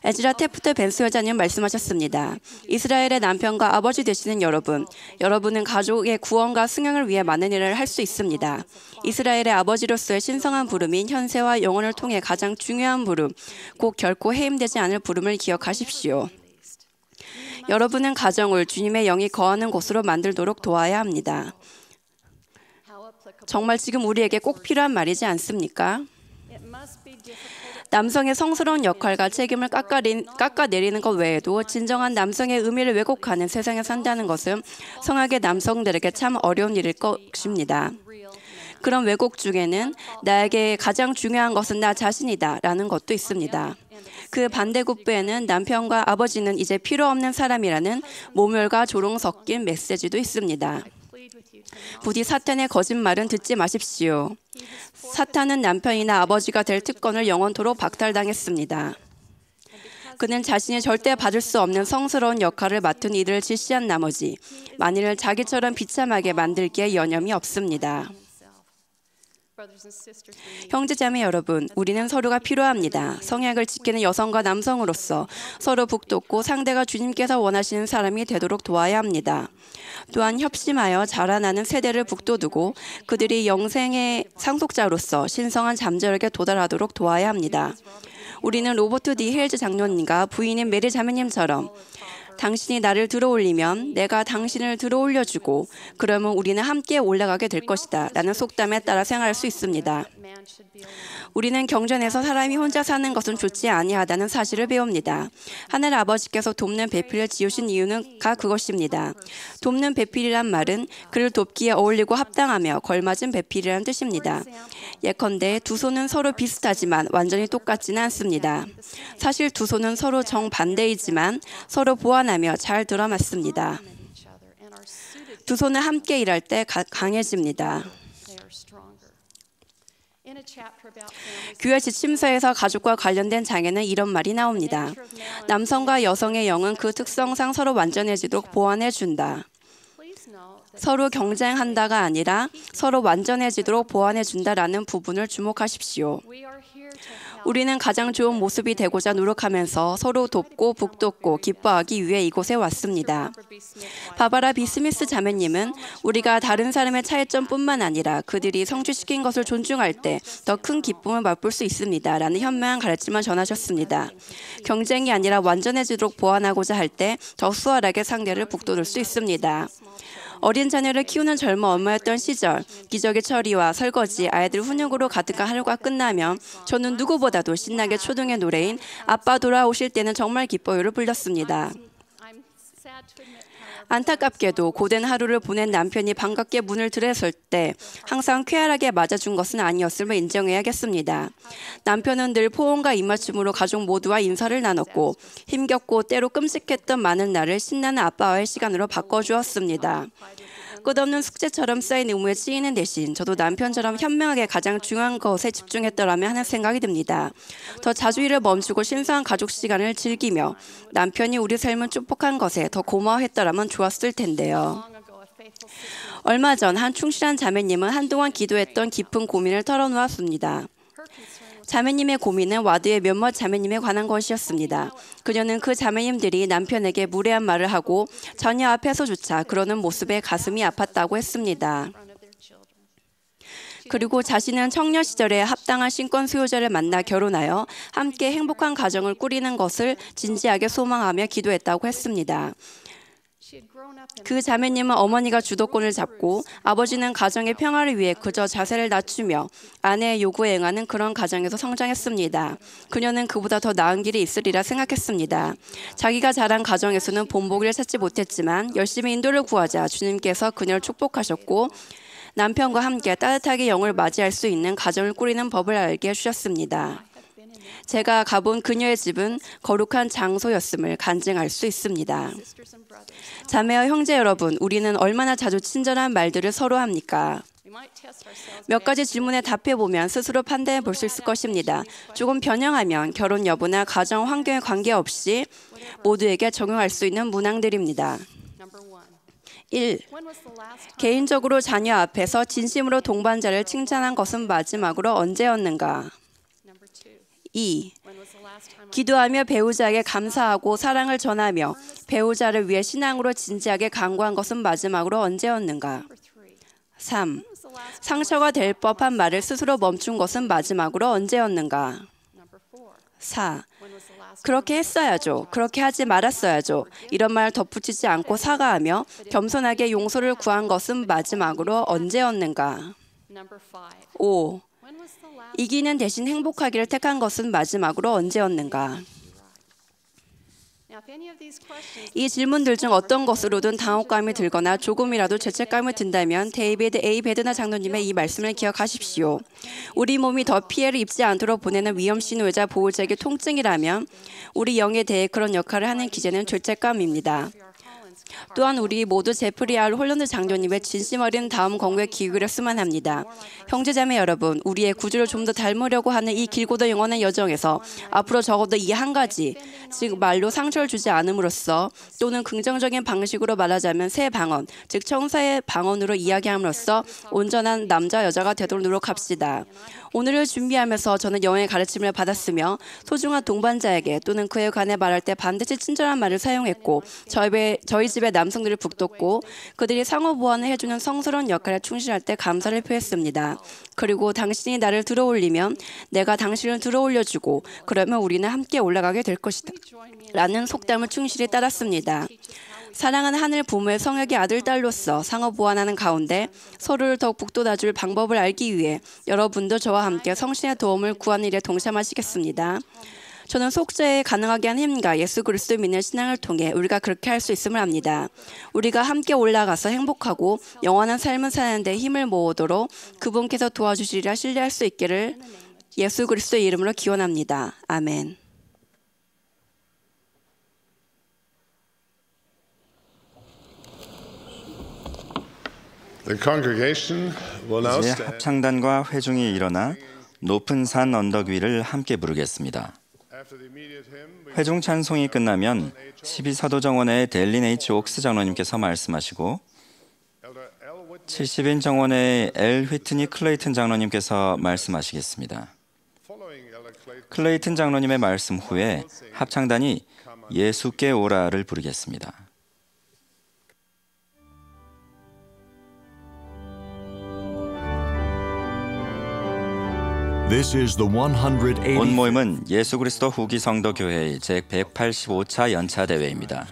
에즈라 테프트 벤스 회장님 말씀하셨습니다. 이스라엘의 남편과 아버지 되시는 여러분은 가족의 구원과 승양을 위해 많은 일을 할 수 있습니다. 이스라엘의 아버지로서의 신성한 부름인 현세와 영혼을 통해 가장 중요한 부름, 꼭 결코 해임되지 않을 부름을 기억하십시오. 여러분은 가정을 주님의 영이 거하는 곳으로 만들도록 도와야 합니다. 정말 지금 우리에게 꼭 필요한 말이지 않습니까? 남성의 성스러운 역할과 책임을 깎아내리는 것 외에도 진정한 남성의 의미를 왜곡하는 세상에 산다는 것은 성악의 남성들에게 참 어려운 일일 것입니다. 그런 왜곡 중에는 나에게 가장 중요한 것은 나 자신이다 라는 것도 있습니다. 그 반대급부에는 남편과 아버지는 이제 필요 없는 사람이라는 모멸과 조롱 섞인 메시지도 있습니다. 부디 사탄의 거짓말은 듣지 마십시오. 사탄은 남편이나 아버지가 될 특권을 영원토록 박탈당했습니다. 그는 자신이 절대 받을 수 없는 성스러운 역할을 맡은 이들을 질시한 나머지 만일 자기처럼 비참하게 만들기에 여념이 없습니다. 형제자매 여러분, 우리는 서로가 필요합니다. 성약을 지키는 여성과 남성으로서 서로 북돋고 상대가 주님께서 원하시는 사람이 되도록 도와야 합니다. 또한 협심하여 자라나는 세대를 북돋우고 그들이 영생의 상속자로서 신성한 잠재력에 도달하도록 도와야 합니다. 우리는 로버트 D. 헤일즈 장로님과 부인인 메리 자매님처럼 당신이 나를 들어올리면 내가 당신을 들어올려주고 그러면 우리는 함께 올라가게 될 것이다 라는 속담에 따라 생각할 수 있습니다. 우리는 경전에서 사람이 혼자 사는 것은 좋지 아니하다는 사실을 배웁니다. 하늘 아버지께서 돕는 배필을 지으신 이유는 그것입니다. 돕는 배필이란 말은 그를 돕기에 어울리고 합당하며 걸맞은 배필이라는 뜻입니다. 예컨대 두 손은 서로 비슷하지만 완전히 똑같지는 않습니다. 사실 두 손은 서로 정반대이지만 서로 보완하며 잘 들어맞습니다. 두 손은 함께 일할 때 강해집니다. 교회 지침서에서 가족과 관련된 장에는 이런 말이 나옵니다. 남성과 여성의 영은 그 특성상 서로 완전해지도록 보완해준다. 서로 경쟁한다가 아니라 서로 완전해지도록 보완해준다라는 부분을 주목하십시오. 우리는 가장 좋은 모습이 되고자 노력하면서 서로 돕고 북돋고 기뻐하기 위해 이곳에 왔습니다. 바바라 비 스미스 자매님은 우리가 다른 사람의 차이점뿐만 아니라 그들이 성취시킨 것을 존중할 때 더 큰 기쁨을 맛볼 수 있습니다. 라는 현명한 가르침을 전하셨습니다. 경쟁이 아니라 완전해지도록 보완하고자 할 때 더 수월하게 상대를 북돋을 수 있습니다. 어린 자녀를 키우는 젊은 엄마였던 시절, 기저귀 처리와 설거지, 아이들 훈육으로 가득한 하루가 끝나면 저는 누구보다도 신나게 초등의 노래인 아빠 돌아오실 때는 정말 기뻐요를 불렀습니다. 안타깝게도 고된 하루를 보낸 남편이 반갑게 문을 들었을 때 항상 쾌활하게 맞아준 것은 아니었음을 인정해야겠습니다. 남편은 늘 포옹과 입맞춤으로 가족 모두와 인사를 나눴고 힘겹고 때로 끔찍했던 많은 날을 신나는 아빠와의 시간으로 바꿔주었습니다. 끝없는 숙제처럼 쌓인 의무에 치이는 대신 저도 남편처럼 현명하게 가장 중요한 것에 집중했더라면 하는 생각이 듭니다. 더 자주 일을 멈추고 신선한 가족 시간을 즐기며 남편이 우리 삶을 축복한 것에 더 고마워했더라면 좋았을 텐데요. 얼마 전 한 충실한 자매님은 한동안 기도했던 깊은 고민을 털어놓았습니다. 자매님의 고민은 와드의 몇몇 자매님에 관한 것이었습니다. 그녀는 그 자매님들이 남편에게 무례한 말을 하고 자녀 앞에서조차 그러는 모습에 가슴이 아팠다고 했습니다. 그리고 자신은 청년 시절에 합당한 신권 수요자를 만나 결혼하여 함께 행복한 가정을 꾸리는 것을 진지하게 소망하며 기도했다고 했습니다. 그 자매님은 어머니가 주도권을 잡고 아버지는 가정의 평화를 위해 그저 자세를 낮추며 아내의 요구에 응하는 그런 가정에서 성장했습니다. 그녀는 그보다 더 나은 길이 있으리라 생각했습니다. 자기가 자란 가정에서는 본보기를 찾지 못했지만 열심히 인도를 구하자 주님께서 그녀를 축복하셨고 남편과 함께 따뜻하게 영을 맞이할 수 있는 가정을 꾸리는 법을 알게 해주셨습니다. 제가 가본 그녀의 집은 거룩한 장소였음을 간증할 수 있습니다. 자매와 형제 여러분, 우리는 얼마나 자주 친절한 말들을 서로 합니까? 몇 가지 질문에 답해보면 스스로 판단해 볼 수 있을 것입니다. 조금 변형하면 결혼 여부나 가정 환경에 관계없이 모두에게 적용할 수 있는 문항들입니다. 1. 개인적으로 자녀 앞에서 진심으로 동반자를 칭찬한 것은 마지막으로 언제였는가? 2. 기도하며 배우자에게 감사하고 사랑을 전하며 배우자를 위해 신앙으로 진지하게 간구한 것은 마지막으로 언제였는가? 3. 상처가 될 법한 말을 스스로 멈춘 것은 마지막으로 언제였는가? 4. 그렇게 했어야죠. 그렇게 하지 말았어야죠. 이런 말 덧붙이지 않고 사과하며 겸손하게 용서를 구한 것은 마지막으로 언제였는가? 5. 이기는 대신 행복하기를 택한 것은 마지막으로 언제였는가? 이 질문들 중 어떤 것으로든 당혹감이 들거나 조금이라도 죄책감이 든다면 데이비드 A. 베드나 장로님의 이 말씀을 기억하십시오. 우리 몸이 더 피해를 입지 않도록 보내는 위험 신호이자 보호자에게 통증이라면 우리 영에 대해 그런 역할을 하는 기제는 죄책감입니다. 또한 우리 모두 제프리 R. 홀런드 장로님의 진심 어린 다음 권고에 귀 기울였으면 합니다. 형제자매 여러분, 우리의 구주를 좀 더 닮으려고 하는 이 길고도 영원한 여정에서 앞으로 적어도 이 한 가지, 즉 말로 상처를 주지 않음으로써 또는 긍정적인 방식으로 말하자면 새 방언, 즉 청사의 방언으로 이야기함으로써 온전한 남자 여자가 되도록 노력합시다. 오늘을 준비하면서 저는 영의 가르침을 받았으며 소중한 동반자에게 또는 그에 관해 말할 때 반드시 친절한 말을 사용했고 저희 집 몇십의 남성들을 북돋고 그들이 상호 보완을 해주는 성스러운 역할에 충실할 때 감사를 표했습니다. 그리고 당신이 나를 들어올리면 내가 당신을 들어올려주고 그러면 우리는 함께 올라가게 될 것이다 라는 속담을 충실히 따랐습니다. 사랑하는 하늘 부모의 성역의 아들, 딸로서 상호 보완하는 가운데 서로를 더욱 북돋아줄 방법을 알기 위해 여러분도 저와 함께 성신의 도움을 구하는 일에 동참하시겠습니다. 저는 속죄에 가능하게 한 힘과 예수 그리스도를 믿는 신앙을 통해 우리가 그렇게 할 수 있음을 압니다. 우리가 함께 올라가서 행복하고 영원한 삶을 사는 데 힘을 모으도록 그분께서 도와주시리라 신뢰할 수 있기를 예수 그리스도의 이름으로 기원합니다. 아멘. 이제 합창단과 회중이 일어나 높은 산 언덕 위를 함께 부르겠습니다. 회중 찬송이 끝나면 12사도정원의 델린 H. 옥스 장로님께서 말씀하시고 70인 정원의 엘 휘트니 클레이튼 장로님께서 말씀하시겠습니다. 클레이튼 장로님의 말씀 후에 합창단이 예수께 오라를 부르겠습니다. 온 모임은 예수 그리스도 후기 성도 교회의 제185차 연차 대회입니다.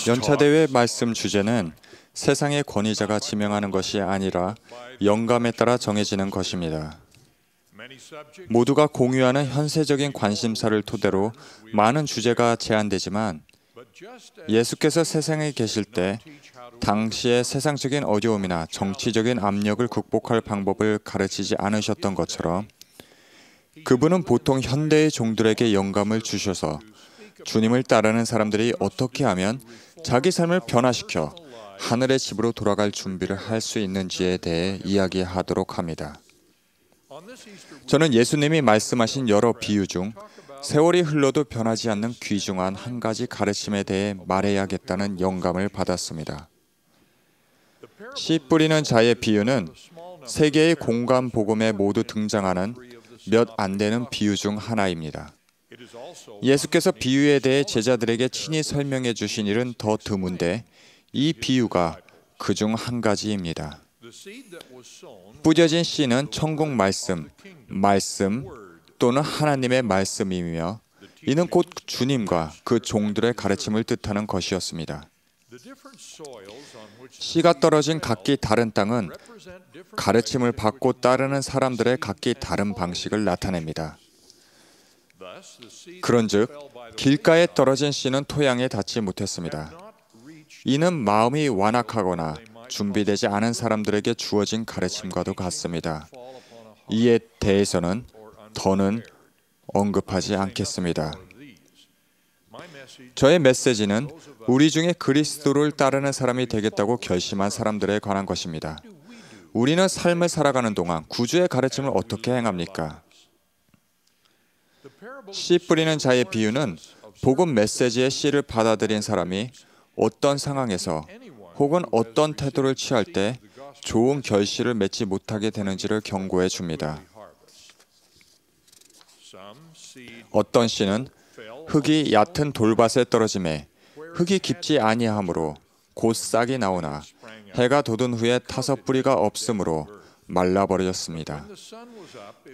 연차대회 말씀 주제는 세상의 권위자가 지명하는 것이 아니라 영감에 따라 정해지는 것입니다. 모두가 공유하는 현세적인 관심사를 토대로 많은 주제가 제안되지만 예수께서 세상에 계실 때 당시의 세상적인 어려움이나 정치적인 압력을 극복할 방법을 가르치지 않으셨던 것처럼 그분은 보통 현대의 종들에게 영감을 주셔서 주님을 따르는 사람들이 어떻게 하면 자기 삶을 변화시켜 하늘의 집으로 돌아갈 준비를 할 수 있는지에 대해 이야기하도록 합니다. 저는 예수님이 말씀하신 여러 비유 중 세월이 흘러도 변하지 않는 귀중한 한 가지 가르침에 대해 말해야겠다는 영감을 받았습니다. 씨 뿌리는 자의 비유는 세계의 공간 복음에 모두 등장하는 몇 안 되는 비유 중 하나입니다. 예수께서 비유에 대해 제자들에게 친히 설명해 주신 일은 더 드문데 이 비유가 그 중 한 가지입니다. 뿌려진 씨는 천국 말씀 또는 하나님의 말씀이며 이는 곧 주님과 그 종들의 가르침을 뜻하는 것이었습니다. 씨가 떨어진 각기 다른 땅은 가르침을 받고 따르는 사람들의 각기 다른 방식을 나타냅니다. 그런즉 길가에 떨어진 씨는 토양에 닿지 못했습니다. 이는 마음이 완악하거나 준비되지 않은 사람들에게 주어진 가르침과도 같습니다. 이에 대해서는 더는 언급하지 않겠습니다. 저의 메시지는 우리 중에 그리스도를 따르는 사람이 되겠다고 결심한 사람들에 관한 것입니다. 우리는 삶을 살아가는 동안 구주의 가르침을 어떻게 행합니까? 씨 뿌리는 자의 비유는 복음 메시지의 씨를 받아들인 사람이 어떤 상황에서 혹은 어떤 태도를 취할 때 좋은 결실을 맺지 못하게 되는지를 경고해 줍니다. 어떤 씨는 흙이 얕은 돌밭에 떨어짐에 흙이 깊지 아니하므로 곧 싹이 나오나 해가 돋은 후에 타서 뿌리가 없으므로 말라버렸습니다.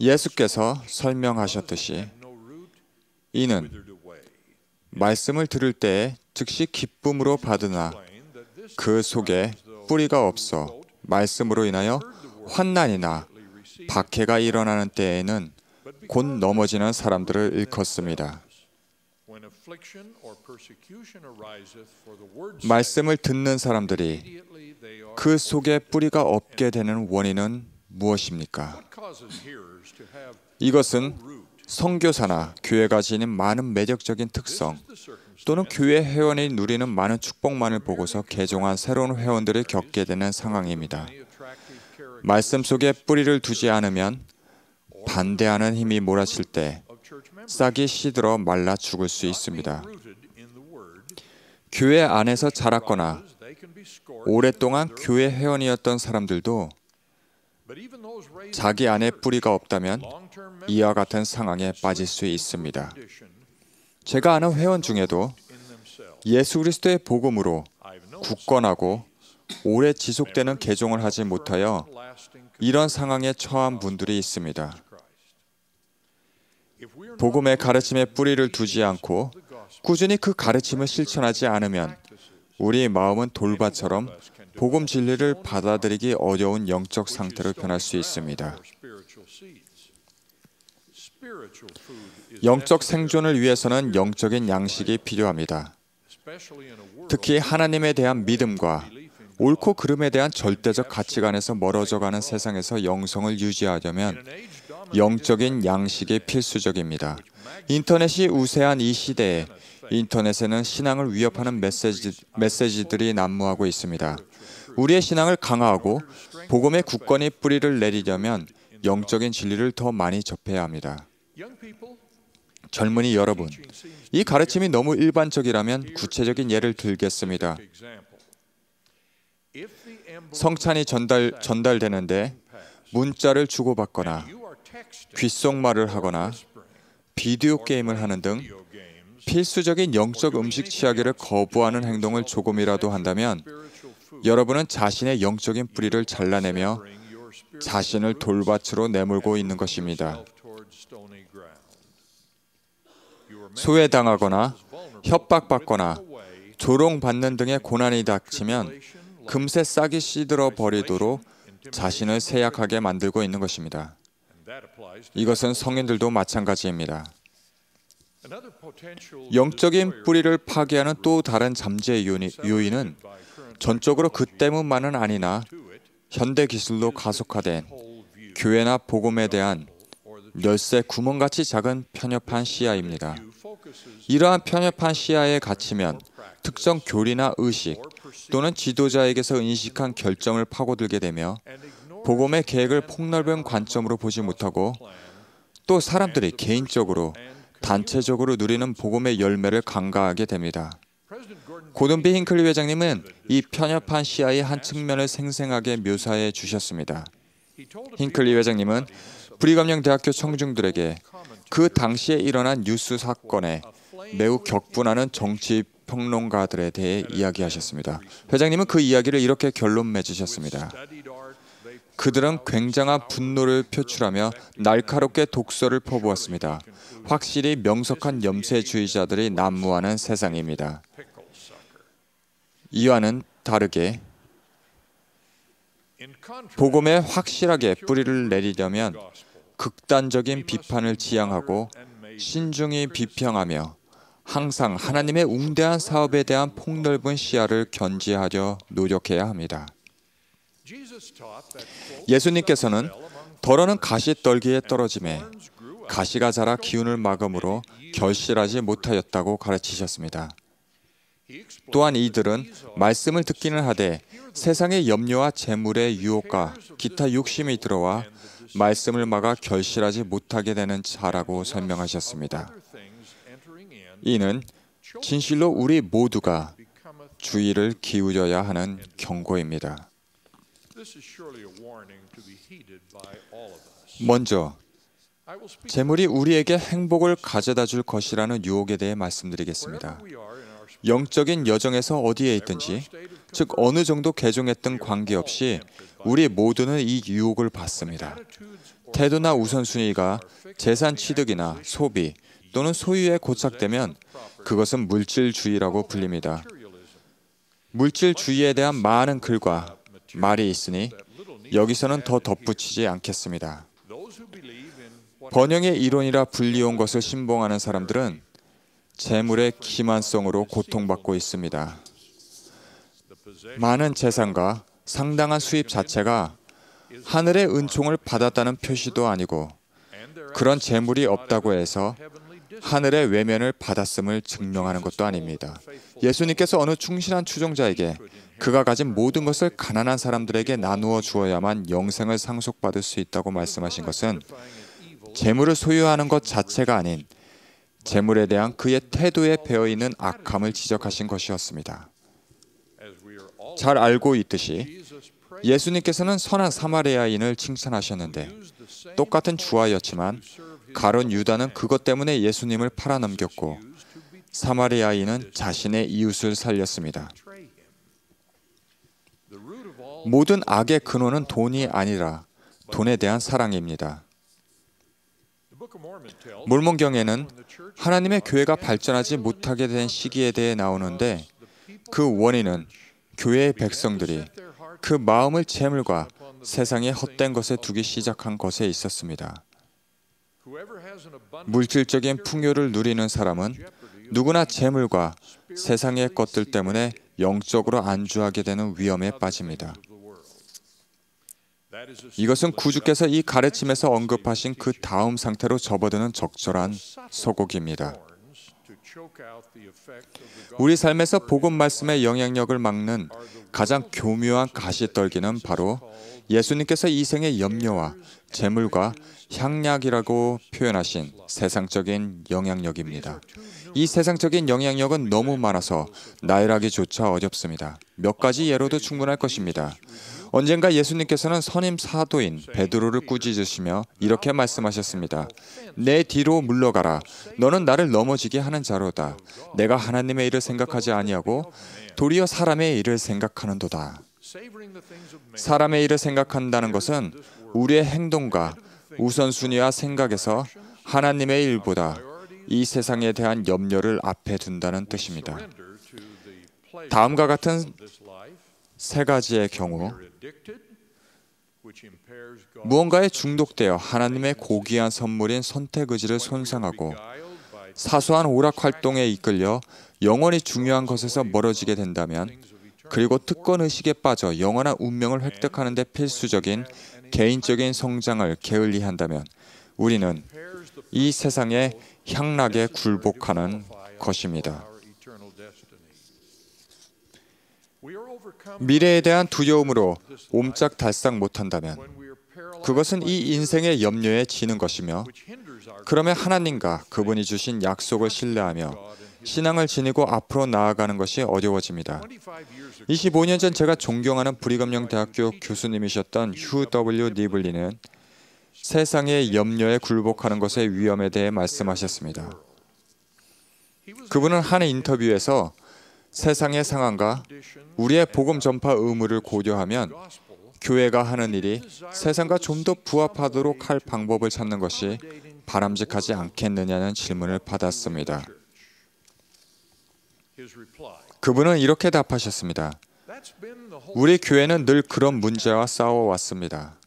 예수께서 설명하셨듯이 이는 말씀을 들을 때에 즉시 기쁨으로 받으나 그 속에 뿌리가 없어 말씀으로 인하여 환난이나 박해가 일어나는 때에는 곧 넘어지는 사람들을 일컫습니다. 말씀을 듣는 사람들이 그 속에 뿌리가 없게 되는 원인은 무엇입니까? 이것은 선교사나 교회가 지닌 많은 매력적인 특성 또는 교회 회원이 누리는 많은 축복만을 보고서 개종한 새로운 회원들이 겪게 되는 상황입니다. 말씀 속에 뿌리를 두지 않으면 반대하는 힘이 몰아칠 때 싹이 시들어 말라 죽을 수 있습니다. 교회 안에서 자랐거나 오랫동안 교회 회원이었던 사람들도 자기 안에 뿌리가 없다면 이와 같은 상황에 빠질 수 있습니다. 제가 아는 회원 중에도 예수 그리스도의 복음으로 굳건하고 오래 지속되는 개종을 하지 못하여 이런 상황에 처한 분들이 있습니다. 복음의 가르침에 뿌리를 두지 않고 꾸준히 그 가르침을 실천하지 않으면 우리 마음은 돌밭처럼 복음 진리를 받아들이기 어려운 영적 상태로 변할 수 있습니다. 영적 생존을 위해서는 영적인 양식이 필요합니다. 특히 하나님에 대한 믿음과 옳고 그름에 대한 절대적 가치관에서 멀어져가는 세상에서 영성을 유지하려면 영적인 양식이 필수적입니다. 인터넷이 우세한 이 시대에 인터넷에는 신앙을 위협하는 메시지들이 난무하고 있습니다. 우리의 신앙을 강화하고 복음의 굳건히 뿌리를 내리려면 영적인 진리를 더 많이 접해야 합니다. 젊은이 여러분, 이 가르침이 너무 일반적이라면 구체적인 예를 들겠습니다. 성찬이 전달되는데 문자를 주고받거나 귓속말을 하거나 비디오 게임을 하는 등 필수적인 영적 음식 취하기를 거부하는 행동을 조금이라도 한다면 여러분은 자신의 영적인 뿌리를 잘라내며 자신을 돌밭으로 내몰고 있는 것입니다. 소외당하거나 협박받거나 조롱받는 등의 고난이 닥치면 금세 싹이 시들어 버리도록 자신을 세약하게 만들고 있는 것입니다. 이것은 성인들도 마찬가지입니다. 영적인 뿌리를 파괴하는 또 다른 잠재 요인은 전적으로 그 때문만은 아니나 현대 기술로 가속화된 교회나 복음에 대한 열쇠 구멍같이 작은 편협한 시야입니다. 이러한 편협한 시야에 갇히면 특정 교리나 의식 또는 지도자에게서 인식한 결정을 파고들게 되며 복음의 계획을 폭넓은 관점으로 보지 못하고 또 사람들이 개인적으로 단체적으로 누리는 복음의 열매를 간과하게 됩니다. 고든 B. 힌클리 회장님은 이 편협한 시야의 한 측면을 생생하게 묘사해 주셨습니다. 힌클리 회장님은 브리감영 대학교 청중들에게 그 당시에 일어난 뉴스 사건에 매우 격분하는 정치 평론가들에 대해 이야기하셨습니다. 회장님은 그 이야기를 이렇게 결론 맺으셨습니다. 그들은 굉장한 분노를 표출하며 날카롭게 독서를 퍼부었습니다. 확실히 명석한 염세주의자들이 난무하는 세상입니다. 이와는 다르게 복음에 확실하게 뿌리를 내리려면 극단적인 비판을 지향하고 신중히 비평하며 항상 하나님의 웅대한 사업에 대한 폭넓은 시야를 견지하려 노력해야 합니다. 예수님께서는 더러는 가시떨기에 떨어짐에 가시가 자라 기운을 막음으로 결실하지 못하였다고 가르치셨습니다. 또한 이들은 말씀을 듣기는 하되 세상의 염려와 재물의 유혹과 기타 욕심이 들어와 말씀을 막아 결실하지 못하게 되는 자라고 설명하셨습니다. 이는 진실로 우리 모두가 주의를 기울여야 하는 경고입니다. 먼저 재물이 우리에게 행복을 가져다 줄 것이라는 유혹에 대해 말씀드리겠습니다. 영적인 여정에서 어디에 있든지, 즉 어느 정도 개종했든 관계없이 우리 모두는 이 유혹을 받습니다. 태도나 우선순위가 재산 취득이나 소비 또는 소유에 고착되면 그것은 물질주의라고 불립니다. 물질주의에 대한 많은 글과 말이 있으니 여기서는 더 덧붙이지 않겠습니다. 번영의 이론이라 불리운 것을 신봉하는 사람들은 재물의 기만성으로 고통받고 있습니다. 많은 재산과 상당한 수입 자체가 하늘의 은총을 받았다는 표시도 아니고 그런 재물이 없다고 해서 하늘의 외면을 받았음을 증명하는 것도 아닙니다. 예수님께서 어느 충실한 추종자에게 그가 가진 모든 것을 가난한 사람들에게 나누어 주어야만 영생을 상속받을 수 있다고 말씀하신 것은 재물을 소유하는 것 자체가 아닌 재물에 대한 그의 태도에 배어있는 악함을 지적하신 것이었습니다. 잘 알고 있듯이 예수님께서는 선한 사마리아인을 칭찬하셨는데 똑같은 주화였지만 가룟 유다는 그것 때문에 예수님을 팔아넘겼고 사마리아인은 자신의 이웃을 살렸습니다. 모든 악의 근원은 돈이 아니라 돈에 대한 사랑입니다. 몰몬경에는 하나님의 교회가 발전하지 못하게 된 시기에 대해 나오는데 그 원인은 교회의 백성들이 그 마음을 재물과 세상의 헛된 것에 두기 시작한 것에 있었습니다. 물질적인 풍요를 누리는 사람은 누구나 재물과 세상의 것들 때문에 영적으로 안주하게 되는 위험에 빠집니다. 이것은 구주께서 이 가르침에서 언급하신 그 다음 상태로 접어드는 적절한 서곡입니다. 우리 삶에서 복음 말씀의 영향력을 막는 가장 교묘한 가시떨기는 바로 예수님께서 이 생의 염려와 재물과 향락이라고 표현하신 세상적인 영향력입니다. 이 세상적인 영향력은 너무 많아서 나열하기조차 어렵습니다. 몇 가지 예로도 충분할 것입니다. 언젠가 예수님께서는 선임 사도인 베드로를 꾸짖으시며 이렇게 말씀하셨습니다. 내 뒤로 물러가라. 너는 나를 넘어지게 하는 자로다. 내가 하나님의 일을 생각하지 아니하고 도리어 사람의 일을 생각하는도다. 사람의 일을 생각한다는 것은 우리의 행동과 우선순위와 생각에서 하나님의 일보다 이 세상에 대한 염려를 앞에 둔다는 뜻입니다. 다음과 같은 세 가지의 경우 무언가에 중독되어 하나님의 고귀한 선물인 선택 의지를 손상하고 사소한 오락 활동에 이끌려 영원히 중요한 것에서 멀어지게 된다면, 그리고 특권 의식에 빠져 영원한 운명을 획득하는 데 필수적인 개인적인 성장을 게을리한다면 우리는 이 세상의 향락에 굴복하는 것입니다. 미래에 대한 두려움으로 옴짝달싹 못한다면 그것은 이 인생의 염려에 지는 것이며, 그러면 하나님과 그분이 주신 약속을 신뢰하며 신앙을 지니고 앞으로 나아가는 것이 어려워집니다. 25년 전 제가 존경하는 브리검영 대학교 교수님이셨던 휴 W 니블리는 세상의 염려에 굴복하는 것의 위험에 대해 말씀하셨습니다. 그분은 한 인터뷰에서 세상의 상황과 우리의 복음 전파 의무를 고려하면 교회가 하는 일이 세상과 좀 더 부합하도록 할 방법을 찾는 것이 바람직하지 않겠느냐는 질문을 받았습니다. 그분은 이렇게 답하셨습니다. 우리 교회는 늘 그런 문제와 싸워왔습니다.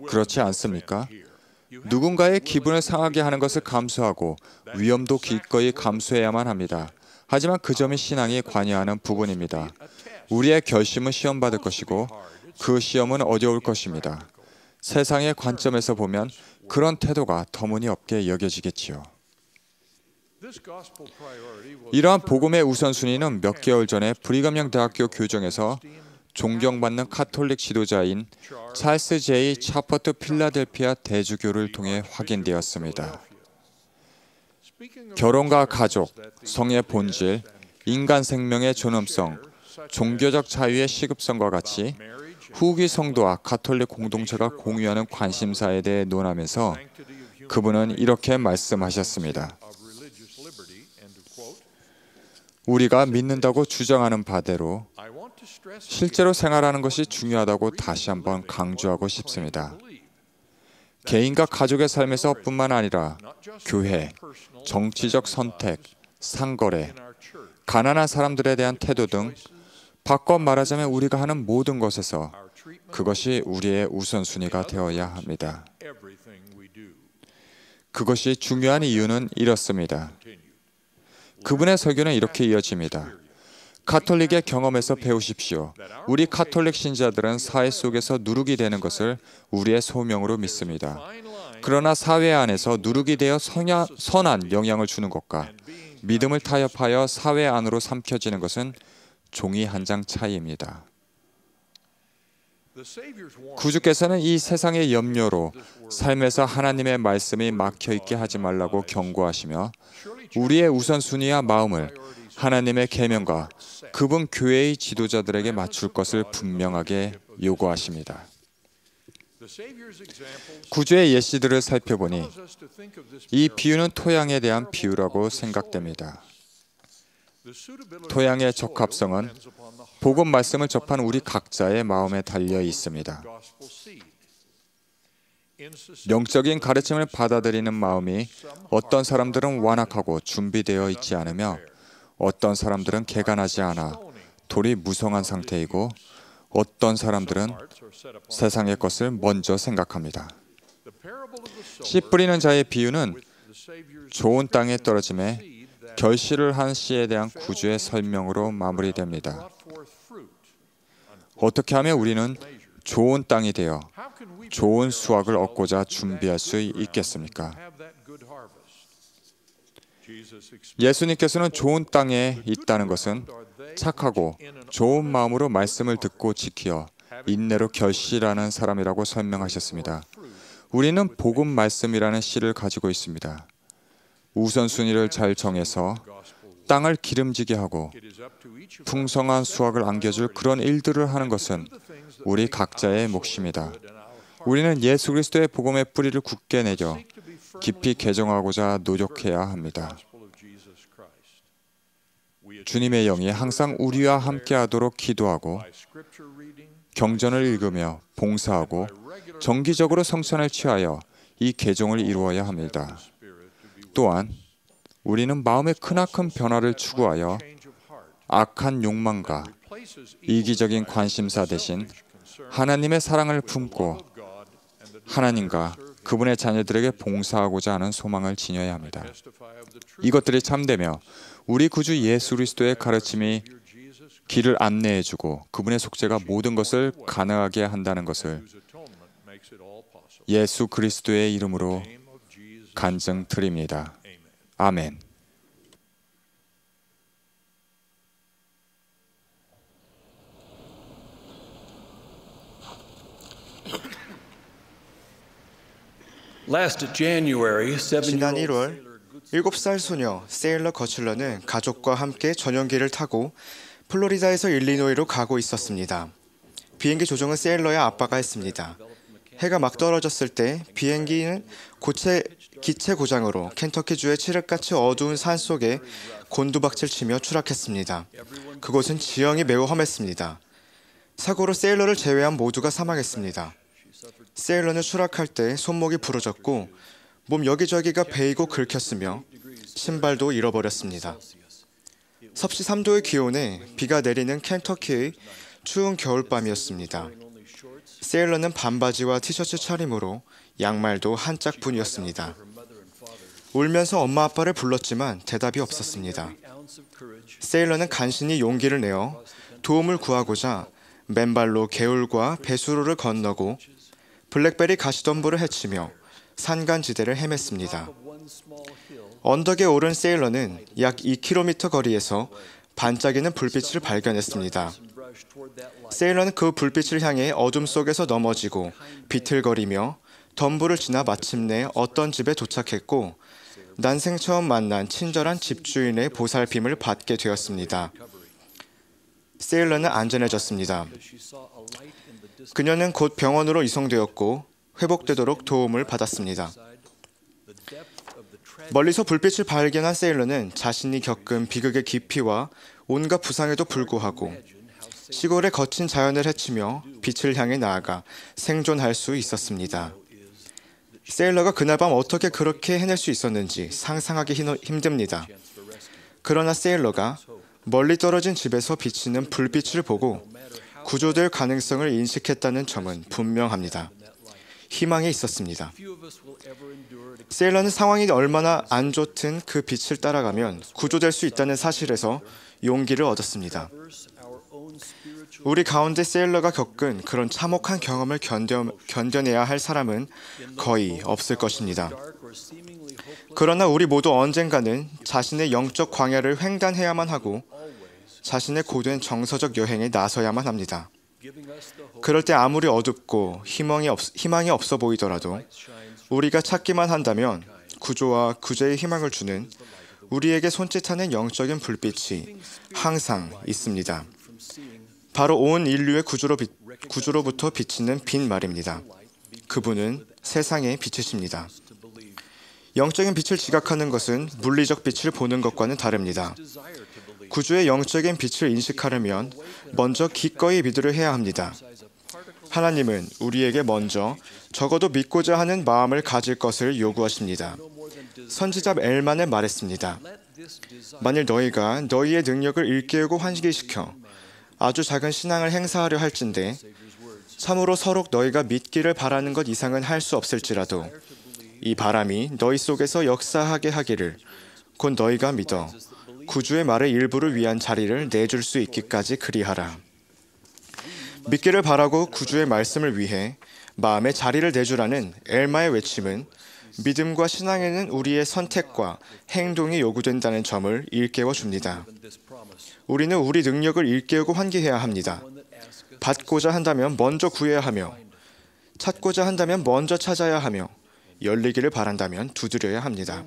그렇지 않습니까? 누군가의 기분을 상하게 하는 것을 감수하고 위험도 기꺼이 감수해야만 합니다. 하지만 그 점이 신앙이 관여하는 부분입니다. 우리의 결심은 시험받을 것이고 그 시험은 어려울 것입니다. 세상의 관점에서 보면 그런 태도가 터무니없게 여겨지겠지요. 이러한 복음의 우선순위는 몇 개월 전에 브리검영 대학교 교정에서 존경받는 카톨릭 지도자인 찰스 J. 차퍼트 필라델피아 대주교를 통해 확인되었습니다. 결혼과 가족, 성의 본질, 인간 생명의 존엄성, 종교적 자유의 시급성과 같이 후기 성도와 카톨릭 공동체가 공유하는 관심사에 대해 논하면서 그분은 이렇게 말씀하셨습니다. 우리가 믿는다고 주장하는 바대로 실제로 생활하는 것이 중요하다고 다시 한번 강조하고 싶습니다. 개인과 가족의 삶에서 뿐만 아니라 교회, 정치적 선택, 상거래, 가난한 사람들에 대한 태도 등 바꿔 말하자면 우리가 하는 모든 것에서 그것이 우리의 우선순위가 되어야 합니다. 그것이 중요한 이유는 이렇습니다. 그분의 설교는 이렇게 이어집니다. 카톨릭의 경험에서 배우십시오. 우리 카톨릭 신자들은 사회 속에서 누룩이 되는 것을 우리의 소명으로 믿습니다. 그러나 사회 안에서 누룩이 되어 선한 영향을 주는 것과 믿음을 타협하여 사회 안으로 삼켜지는 것은 종이 한 장 차이입니다. 구주께서는 이 세상의 염려로 삶에서 하나님의 말씀이 막혀있게 하지 말라고 경고하시며 우리의 우선순위와 마음을 하나님의 계명과 그분 교회의 지도자들에게 맞출 것을 분명하게 요구하십니다. 구주의 예시들을 살펴보니 이 비유는 토양에 대한 비유라고 생각됩니다. 토양의 적합성은 복음 말씀을 접한 우리 각자의 마음에 달려 있습니다. 영적인 가르침을 받아들이는 마음이 어떤 사람들은 완악하고 준비되어 있지 않으며 어떤 사람들은 개간하지 않아 돌이 무성한 상태이고 어떤 사람들은 세상의 것을 먼저 생각합니다. 씨 뿌리는 자의 비유는 좋은 땅에 떨어짐에 결실을 한 씨에 대한 구주의 설명으로 마무리됩니다. 어떻게 하면 우리는 좋은 땅이 되어 좋은 수확을 얻고자 준비할 수 있겠습니까? 예수님께서는 좋은 땅에 있다는 것은 착하고 좋은 마음으로 말씀을 듣고 지키어 인내로 결실하는 사람이라고 설명하셨습니다. 우리는 복음 말씀이라는 씨를 가지고 있습니다. 우선순위를 잘 정해서 땅을 기름지게 하고 풍성한 수확을 안겨줄 그런 일들을 하는 것은 우리 각자의 몫입니다. 우리는 예수 그리스도의 복음의 뿌리를 굳게 내려 깊이 개종하고자 노력해야 합니다. 주님의 영이 항상 우리와 함께하도록 기도하고 경전을 읽으며 봉사하고 정기적으로 성찬을 취하여 이 개종을 이루어야 합니다. 또한 우리는 마음의 크나큰 변화를 추구하여 악한 욕망과 이기적인 관심사 대신 하나님의 사랑을 품고 하나님과 그분의 자녀들에게 봉사하고자 하는 소망을 지녀야 합니다. 이것들이 참되며 우리 구주 예수 그리스도의 가르침이 길을 안내해주고 그분의 속죄가 모든 것을 가능하게 한다는 것을 예수 그리스도의 이름으로 간증드립니다. 아멘. 지난 1월 7살 소녀 세일러 거칠러는 가족과 함께 전용기를 타고 플로리다에서 일리노이로 가고 있었습니다. 비행기 조종은 세일러의 아빠가 했습니다. 해가 막 떨어졌을 때 비행기는 기체 고장으로 켄터키주의 칠흑같이 어두운 산 속에 곤두박질 치며 추락했습니다. 그곳은 지형이 매우 험했습니다. 사고로 세일러를 제외한 모두가 사망했습니다. 세일러는 추락할 때 손목이 부러졌고 몸 여기저기가 베이고 긁혔으며 신발도 잃어버렸습니다. 섭씨 3도의 기온에 비가 내리는 켄터키의 추운 겨울밤이었습니다. 세일러는 반바지와 티셔츠 차림으로 양말도 한 짝뿐이었습니다. 울면서 엄마 아빠를 불렀지만 대답이 없었습니다. 세일러는 간신히 용기를 내어 도움을 구하고자 맨발로 개울과 배수로를 건너고 블랙베리 가시덤불을 헤치며 산간지대를 헤맸습니다. 언덕에 오른 세일러는 약 2km 거리에서 반짝이는 불빛을 발견했습니다. 세일러는 그 불빛을 향해 어둠 속에서 넘어지고 비틀거리며 덤불을 지나 마침내 어떤 집에 도착했고 난생 처음 만난 친절한 집주인의 보살핌을 받게 되었습니다. 세일러는 안전해졌습니다. 그녀는 곧 병원으로 이송되었고 회복되도록 도움을 받았습니다. 멀리서 불빛을 발견한 세일러는 자신이 겪은 비극의 깊이와 온갖 부상에도 불구하고 시골의 거친 자연을 헤치며 빛을 향해 나아가 생존할 수 있었습니다. 세일러가 그날 밤 어떻게 그렇게 해낼 수 있었는지 상상하기 힘듭니다. 그러나 세일러가 멀리 떨어진 집에서 비치는 불빛을 보고 구조될 가능성을 인식했다는 점은 분명합니다. 희망이 있었습니다. 세일러는 상황이 얼마나 안 좋든 그 빛을 따라가면 구조될 수 있다는 사실에서 용기를 얻었습니다. 우리 가운데 세일러가 겪은 그런 참혹한 경험을 견뎌내야 할 사람은 거의 없을 것입니다. 그러나 우리 모두 언젠가는 자신의 영적 광야를 횡단해야만 하고 자신의 고된 정서적 여행에 나서야만 합니다. 그럴 때 아무리 어둡고 희망이 없어 보이더라도 우리가 찾기만 한다면 구조와 구제의 희망을 주는 우리에게 손짓하는 영적인 불빛이 항상 있습니다. 바로 온 인류의 구주로부터 비치는 빛 말입니다. 그분은 세상의 빛이십니다. 영적인 빛을 지각하는 것은 물리적 빛을 보는 것과는 다릅니다. 구주의 영적인 빛을 인식하려면 먼저 기꺼이 믿으려 해야 합니다. 하나님은 우리에게 먼저 적어도 믿고자 하는 마음을 가질 것을 요구하십니다. 선지자 엘만은 말했습니다. 만일 너희가 너희의 능력을 일깨우고 환기시켜 아주 작은 신앙을 행사하려 할진대 참으로 서로 너희가 믿기를 바라는 것 이상은 할 수 없을지라도 이 바람이 너희 속에서 역사하게 하기를 곧 너희가 믿어 구주의 말의 일부를 위한 자리를 내줄 수 있기까지 그리하라. 믿기를 바라고 구주의 말씀을 위해 마음의 자리를 내주라는 엘마의 외침은 믿음과 신앙에는 우리의 선택과 행동이 요구된다는 점을 일깨워 줍니다. 우리는 우리 능력을 일깨우고 환기해야 합니다. 받고자 한다면 먼저 구해야 하며 찾고자 한다면 먼저 찾아야 하며 열리기를 바란다면 두드려야 합니다.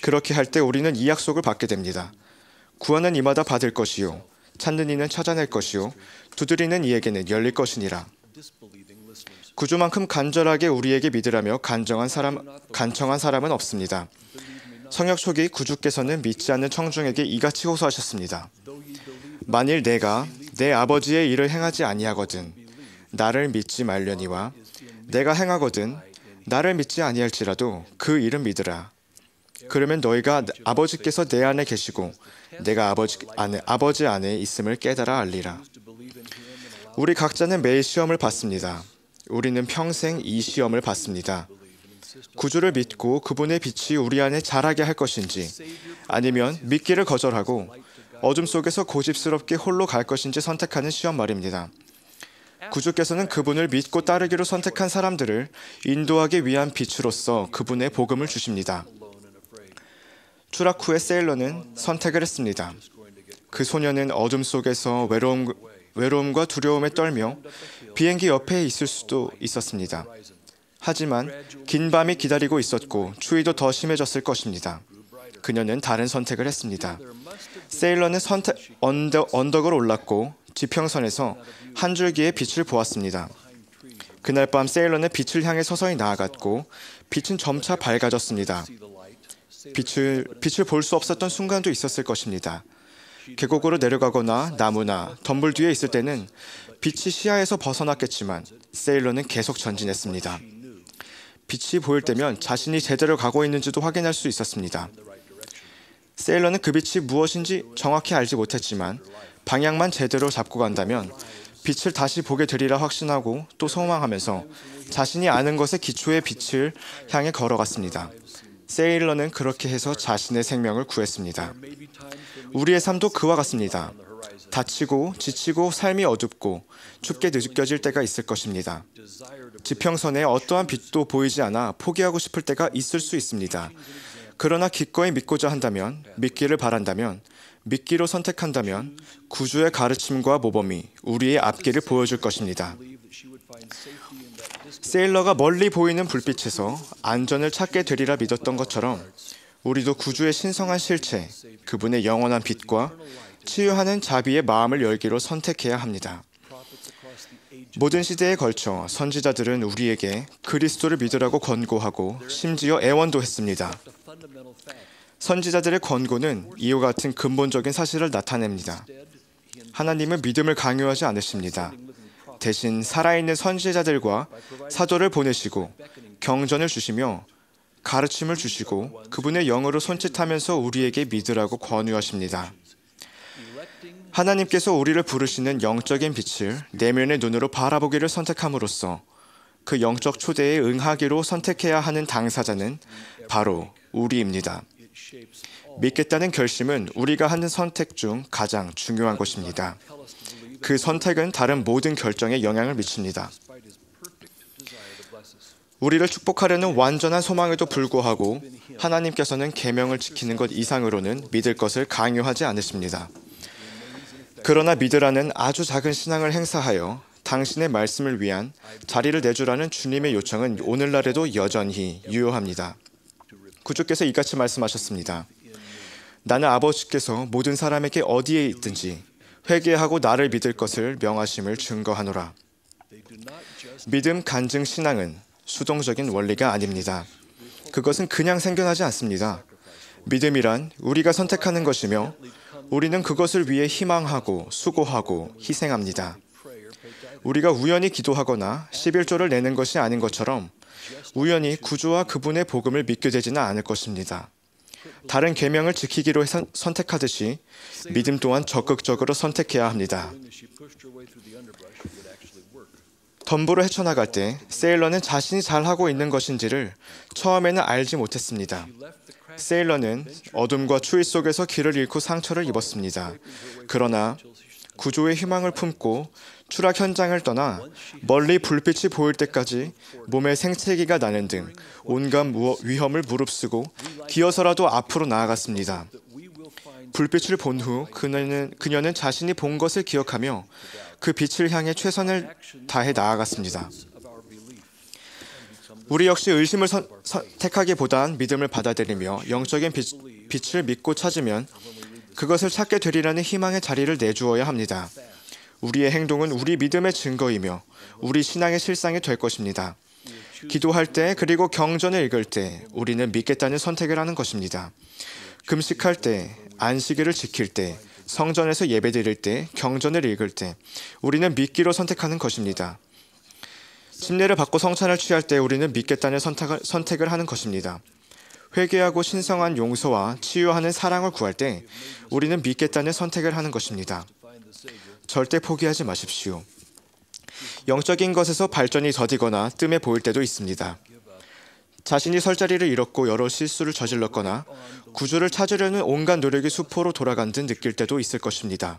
그렇게 할 때 우리는 이 약속을 받게 됩니다. 구하는 이마다 받을 것이요 찾는 이는 찾아낼 것이요 두드리는 이에게는 열릴 것이니라. 구주만큼 간절하게 우리에게 믿으라며 간청한 사람은 없습니다. 성역 초기 구주께서는 믿지 않는 청중에게 이같이 호소하셨습니다. 만일 내가 내 아버지의 일을 행하지 아니하거든 나를 믿지 말려니와 내가 행하거든 나를 믿지 아니할지라도 그 일은 믿으라. 그러면 너희가 아버지께서 내 안에 계시고 내가 아버지 안에 있음을 깨달아 알리라. 우리 각자는 매일 시험을 받습니다. 우리는 평생 이 시험을 받습니다. 구주를 믿고 그분의 빛이 우리 안에 자라게 할 것인지 아니면 믿기를 거절하고 어둠 속에서 고집스럽게 홀로 갈 것인지 선택하는 시험 말입니다. 구주께서는 그분을 믿고 따르기로 선택한 사람들을 인도하기 위한 빛으로서 그분의 복음을 주십니다. 추락 후에 세일러는 선택을 했습니다. 그 소녀는 어둠 속에서 외로움과 두려움에 떨며 비행기 옆에 있을 수도 있었습니다. 하지만 긴 밤이 기다리고 있었고 추위도 더 심해졌을 것입니다. 그녀는 다른 선택을 했습니다. 세일러는 언덕을 올랐고 지평선에서 한 줄기의 빛을 보았습니다. 그날 밤 세일러는 빛을 향해 서서히 나아갔고 빛은 점차 밝아졌습니다. 빛을 볼 수 없었던 순간도 있었을 것입니다. 계곡으로 내려가거나 나무나 덤불 뒤에 있을 때는 빛이 시야에서 벗어났겠지만 세일러는 계속 전진했습니다. 빛이 보일 때면 자신이 제대로 가고 있는지도 확인할 수 있었습니다. 세일러는 그 빛이 무엇인지 정확히 알지 못했지만 방향만 제대로 잡고 간다면 빛을 다시 보게 되리라 확신하고 또 소망하면서 자신이 아는 것의 기초의 빛을 향해 걸어갔습니다. 세일러는 그렇게 해서 자신의 생명을 구했습니다. 우리의 삶도 그와 같습니다. 다치고 지치고 삶이 어둡고 춥게 느껴질 때가 있을 것입니다. 지평선에 어떠한 빛도 보이지 않아 포기하고 싶을 때가 있을 수 있습니다. 그러나 기꺼이 믿고자 한다면, 믿기를 바란다면, 믿기로 선택한다면 구주의 가르침과 모범이 우리의 앞길을 보여줄 것입니다. 세일러가 멀리 보이는 불빛에서 안전을 찾게 되리라 믿었던 것처럼 우리도 구주의 신성한 실체, 그분의 영원한 빛과 치유하는 자비의 마음을 열기로 선택해야 합니다. 모든 시대에 걸쳐 선지자들은 우리에게 그리스도를 믿으라고 권고하고 심지어 애원도 했습니다. 선지자들의 권고는 이와 같은 근본적인 사실을 나타냅니다. 하나님은 믿음을 강요하지 않으십니다. 대신 살아있는 선지자들과 사도를 보내시고 경전을 주시며 가르침을 주시고 그분의 영으로 손짓하면서 우리에게 믿으라고 권유하십니다. 하나님께서 우리를 부르시는 영적인 빛을 내면의 눈으로 바라보기를 선택함으로써 그 영적 초대에 응하기로 선택해야 하는 당사자는 바로 우리입니다. 믿겠다는 결심은 우리가 하는 선택 중 가장 중요한 것입니다. 그 선택은 다른 모든 결정에 영향을 미칩니다. 우리를 축복하려는 완전한 소망에도 불구하고 하나님께서는 계명을 지키는 것 이상으로는 믿을 것을 강요하지 않으십니다. 그러나 믿으라는 아주 작은 신앙을 행사하여 당신의 말씀을 위한 자리를 내주라는 주님의 요청은 오늘날에도 여전히 유효합니다. 구주께서 이같이 말씀하셨습니다. 나는 아버지께서 모든 사람에게 어디에 있든지 회개하고 나를 믿을 것을 명하심을 증거하노라. 믿음 간증 신앙은 수동적인 원리가 아닙니다. 그것은 그냥 생겨나지 않습니다. 믿음이란 우리가 선택하는 것이며 우리는 그것을 위해 희망하고 수고하고 희생합니다. 우리가 우연히 기도하거나 11조를 내는 것이 아닌 것처럼 우연히 구주와 그분의 복음을 믿게 되지는 않을 것입니다. 다른 계명을 지키기로 선택하듯이 믿음 또한 적극적으로 선택해야 합니다. 덤불을 헤쳐나갈 때 세일러는 자신이 잘하고 있는 것인지를 처음에는 알지 못했습니다. 세일러는 어둠과 추위 속에서 길을 잃고 상처를 입었습니다. 그러나 구조의 희망을 품고 추락 현장을 떠나 멀리 불빛이 보일 때까지 몸에 생채기가 나는 등 온갖 위험을 무릅쓰고 기어서라도 앞으로 나아갔습니다. 불빛을 본 후 그녀는 자신이 본 것을 기억하며 그 빛을 향해 최선을 다해 나아갔습니다. 우리 역시 의심을 택하기보단 믿음을 받아들이며 영적인 빛을 믿고 찾으면 그것을 찾게 되리라는 희망의 자리를 내주어야 합니다. 우리의 행동은 우리 믿음의 증거이며 우리 신앙의 실상이 될 것입니다. 기도할 때 그리고 경전을 읽을 때 우리는 믿겠다는 선택을 하는 것입니다. 금식할 때, 안식일을 지킬 때, 성전에서 예배드릴 때, 경전을 읽을 때 우리는 믿기로 선택하는 것입니다. 침례를 받고 성찬을 취할 때 우리는 믿겠다는 선택을 하는 것입니다. 회개하고 신성한 용서와 치유하는 사랑을 구할 때 우리는 믿겠다는 선택을 하는 것입니다. 절대 포기하지 마십시오. 영적인 것에서 발전이 더디거나 뜸해 보일 때도 있습니다. 자신이 설 자리를 잃었고 여러 실수를 저질렀거나 구주를 찾으려는 온갖 노력이 수포로 돌아간 듯 느낄 때도 있을 것입니다.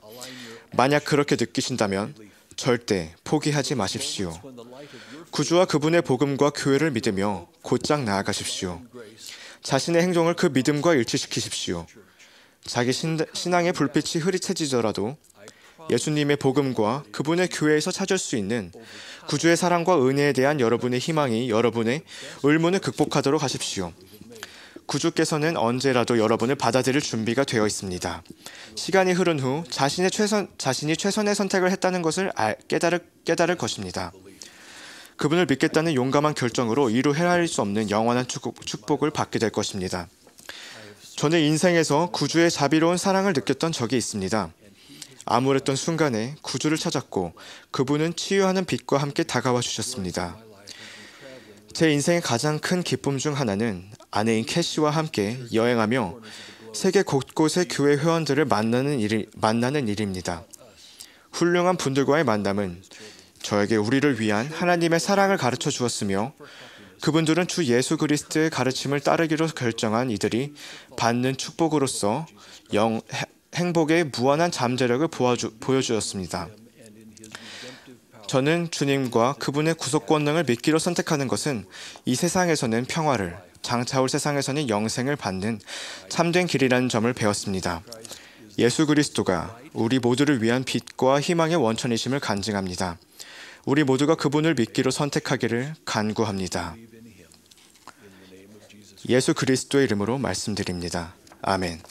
만약 그렇게 느끼신다면 절대 포기하지 마십시오. 구주와 그분의 복음과 교회를 믿으며 곧장 나아가십시오. 자신의 행동을 그 믿음과 일치시키십시오. 자기 신앙의 불빛이 흐릿해지더라도 예수님의 복음과 그분의 교회에서 찾을 수 있는 구주의 사랑과 은혜에 대한 여러분의 희망이 여러분의 의문을 극복하도록 하십시오. 구주께서는 언제라도 여러분을 받아들일 준비가 되어 있습니다. 시간이 흐른 후 자신이 최선의 선택을 했다는 것을 깨달을 것입니다. 그분을 믿겠다는 용감한 결정으로 이루 헤아릴 수 없는 영원한 축복을 받게 될 것입니다. 저는 인생에서 구주의 자비로운 사랑을 느꼈던 적이 있습니다. 암울했던 순간에 구주를 찾았고 그분은 치유하는 빛과 함께 다가와 주셨습니다. 제 인생의 가장 큰 기쁨 중 하나는 아내인 캐시와 함께 여행하며 세계 곳곳의 교회 회원들을 만나는 일입니다. 훌륭한 분들과의 만남은 저에게 우리를 위한 하나님의 사랑을 가르쳐 주었으며 그분들은 주 예수 그리스도의 가르침을 따르기로 결정한 이들이 받는 축복으로서 행복의 무한한 잠재력을 보여주었습니다. 저는 주님과 그분의 구속 권능을 믿기로 선택하는 것은 이 세상에서는 평화를, 장차 올 세상에서는 영생을 받는 참된 길이라는 점을 배웠습니다. 예수 그리스도가 우리 모두를 위한 빛과 희망의 원천이심을 간증합니다. 우리 모두가 그분을 믿기로 선택하기를 간구합니다. 예수 그리스도의 이름으로 말씀드립니다. 아멘.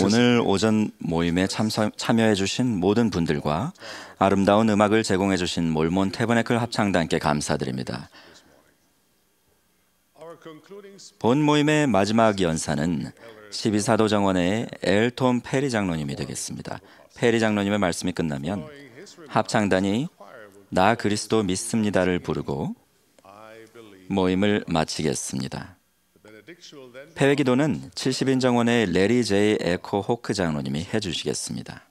오늘 오전 모임에 참여해 주신 모든 분들과 아름다운 음악을 제공해 주신 몰몬 태버네클 합창단께 감사드립니다. 본 모임의 마지막 연사는 12사도 정원의 엘톰 페리 장로님이 되겠습니다. 페리 장로님의 말씀이 끝나면 합창단이 나 그리스도 믿습니다를 부르고 모임을 마치겠습니다. 폐회기도는 70인 정원의 레리 제이 에코 호크 장로님이 해주시겠습니다.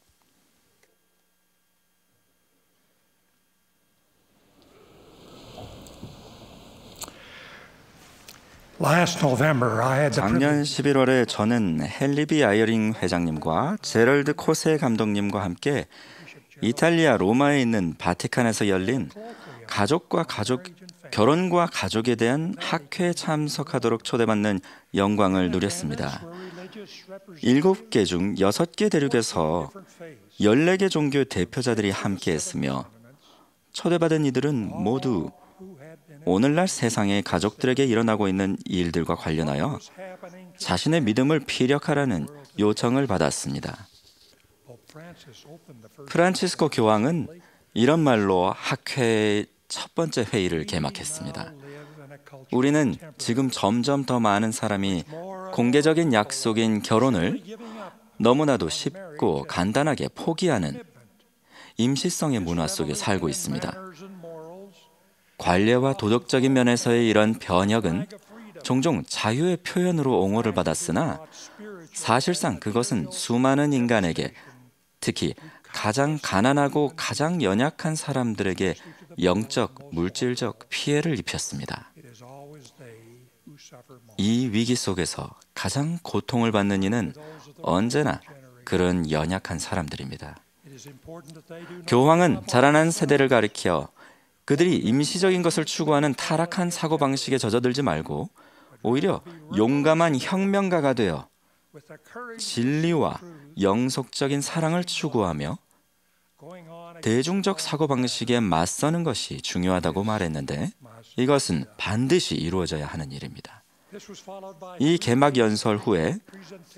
작년 11월에 저는 헨리비 아이어링 회장님과 제럴드 코세 감독님과 함께 이탈리아 로마에 있는 바티칸에서 열린 결혼과 가족에 대한 학회에 참석하도록 초대받는 영광을 누렸습니다. 7개 중 6개 대륙에서 14개 종교 대표자들이 함께했으며 초대받은 이들은 모두 오늘날 세상의 가족들에게 일어나고 있는 일들과 관련하여 자신의 믿음을 피력하라는 요청을 받았습니다. 프란치스코 교황은 이런 말로 학회의 첫 번째 회의를 개막했습니다. 우리는 지금 점점 더 많은 사람이 공개적인 약속인 결혼을 너무나도 쉽고 간단하게 포기하는 임시성의 문화 속에 살고 있습니다. 관례와 도덕적인 면에서의 이런 변혁은 종종 자유의 표현으로 옹호를 받았으나 사실상 그것은 수많은 인간에게, 특히 가장 가난하고 가장 연약한 사람들에게 영적, 물질적 피해를 입혔습니다. 이 위기 속에서 가장 고통을 받는 이는 언제나 그런 연약한 사람들입니다. 교황은 자라난 세대를 가리켜 그들이 임시적인 것을 추구하는 타락한 사고방식에 젖어들지 말고 오히려 용감한 혁명가가 되어 진리와 영속적인 사랑을 추구하며 대중적 사고방식에 맞서는 것이 중요하다고 말했는데 이것은 반드시 이루어져야 하는 일입니다. 이 개막 연설 후에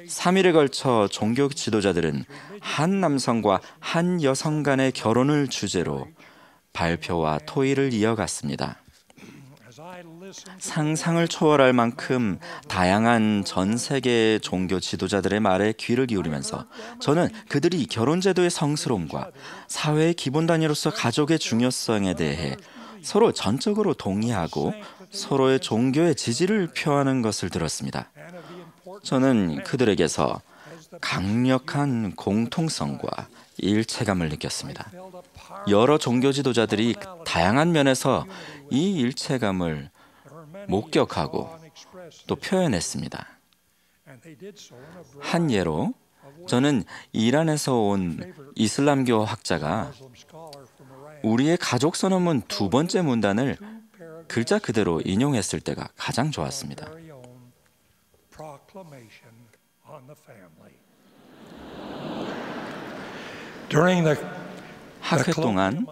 3일에 걸쳐 종교 지도자들은 한 남성과 한 여성 간의 결혼을 주제로 발표와 토의를 이어갔습니다. 상상을 초월할 만큼 다양한 전 세계 종교 지도자들의 말에 귀를 기울이면서 저는 그들이 결혼 제도의 성스러움과 사회의 기본 단위로서 가족의 중요성에 대해 서로 전적으로 동의하고 서로의 종교의 지지를 표하는 것을 들었습니다. 저는 그들에게서 강력한 공통성과 일체감을 느꼈습니다. 여러 종교 지도자들이 다양한 면에서 이 일체감을 목격하고 또 표현했습니다. 한 예로 저는 이란에서 온 이슬람교 학자가 우리의 가족 선언문 2번째 문단을 글자 그대로 인용했을 때가 가장 좋았습니다. 학회 동안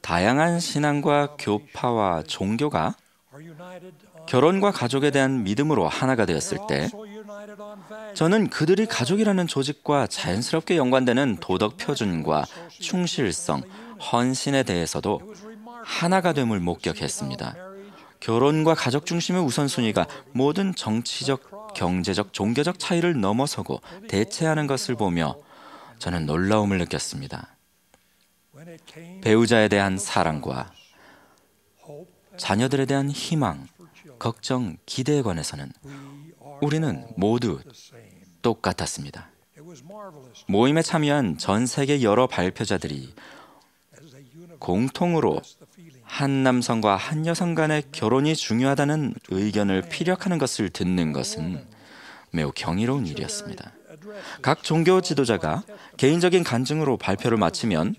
다양한 신앙과 교파와 종교가 결혼과 가족에 대한 믿음으로 하나가 되었을 때 저는 그들이 가족이라는 조직과 자연스럽게 연관되는 도덕 표준과 충실성, 헌신에 대해서도 하나가 됨을 목격했습니다. 결혼과 가족 중심의 우선순위가 모든 정치적, 경제적, 종교적 차이를 넘어서고 대체하는 것을 보며 저는 놀라움을 느꼈습니다. 배우자에 대한 사랑과 자녀들에 대한 희망, 걱정, 기대에 관해서는 우리는 모두 똑같았습니다. 모임에 참여한 전 세계 여러 발표자들이 공통으로 한 남성과 한 여성 간의 결혼이 중요하다는 의견을 피력하는 것을 듣는 것은 매우 경이로운 일이었습니다. 각 종교 지도자가 개인적인 간증으로 발표를 마치면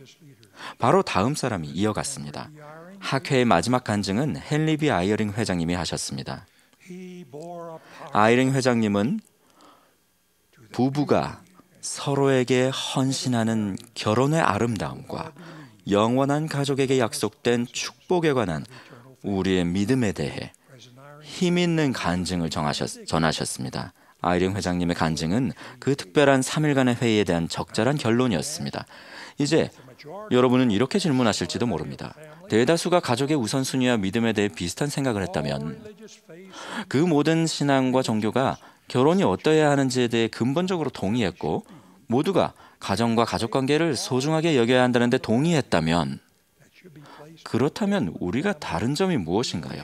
바로 다음 사람이 이어갔습니다. 학회의 마지막 간증은 헨리비 아이어링 회장님이 하셨습니다. 아이어링 회장님은 부부가 서로에게 헌신하는 결혼의 아름다움과 영원한 가족에게 약속된 축복에 관한 우리의 믿음에 대해 힘있는 간증을 전하셨습니다. 아이링 회장님의 간증은 그 특별한 3일간의 회의에 대한 적절한 결론이었습니다. 이제 여러분은 이렇게 질문하실지도 모릅니다. 대다수가 가족의 우선순위와 믿음에 대해 비슷한 생각을 했다면 그 모든 신앙과 종교가 결혼이 어떠해야 하는지에 대해 근본적으로 동의했고 모두가 가정과 가족관계를 소중하게 여겨야 한다는 데 동의했다면 그렇다면 우리가 다른 점이 무엇인가요?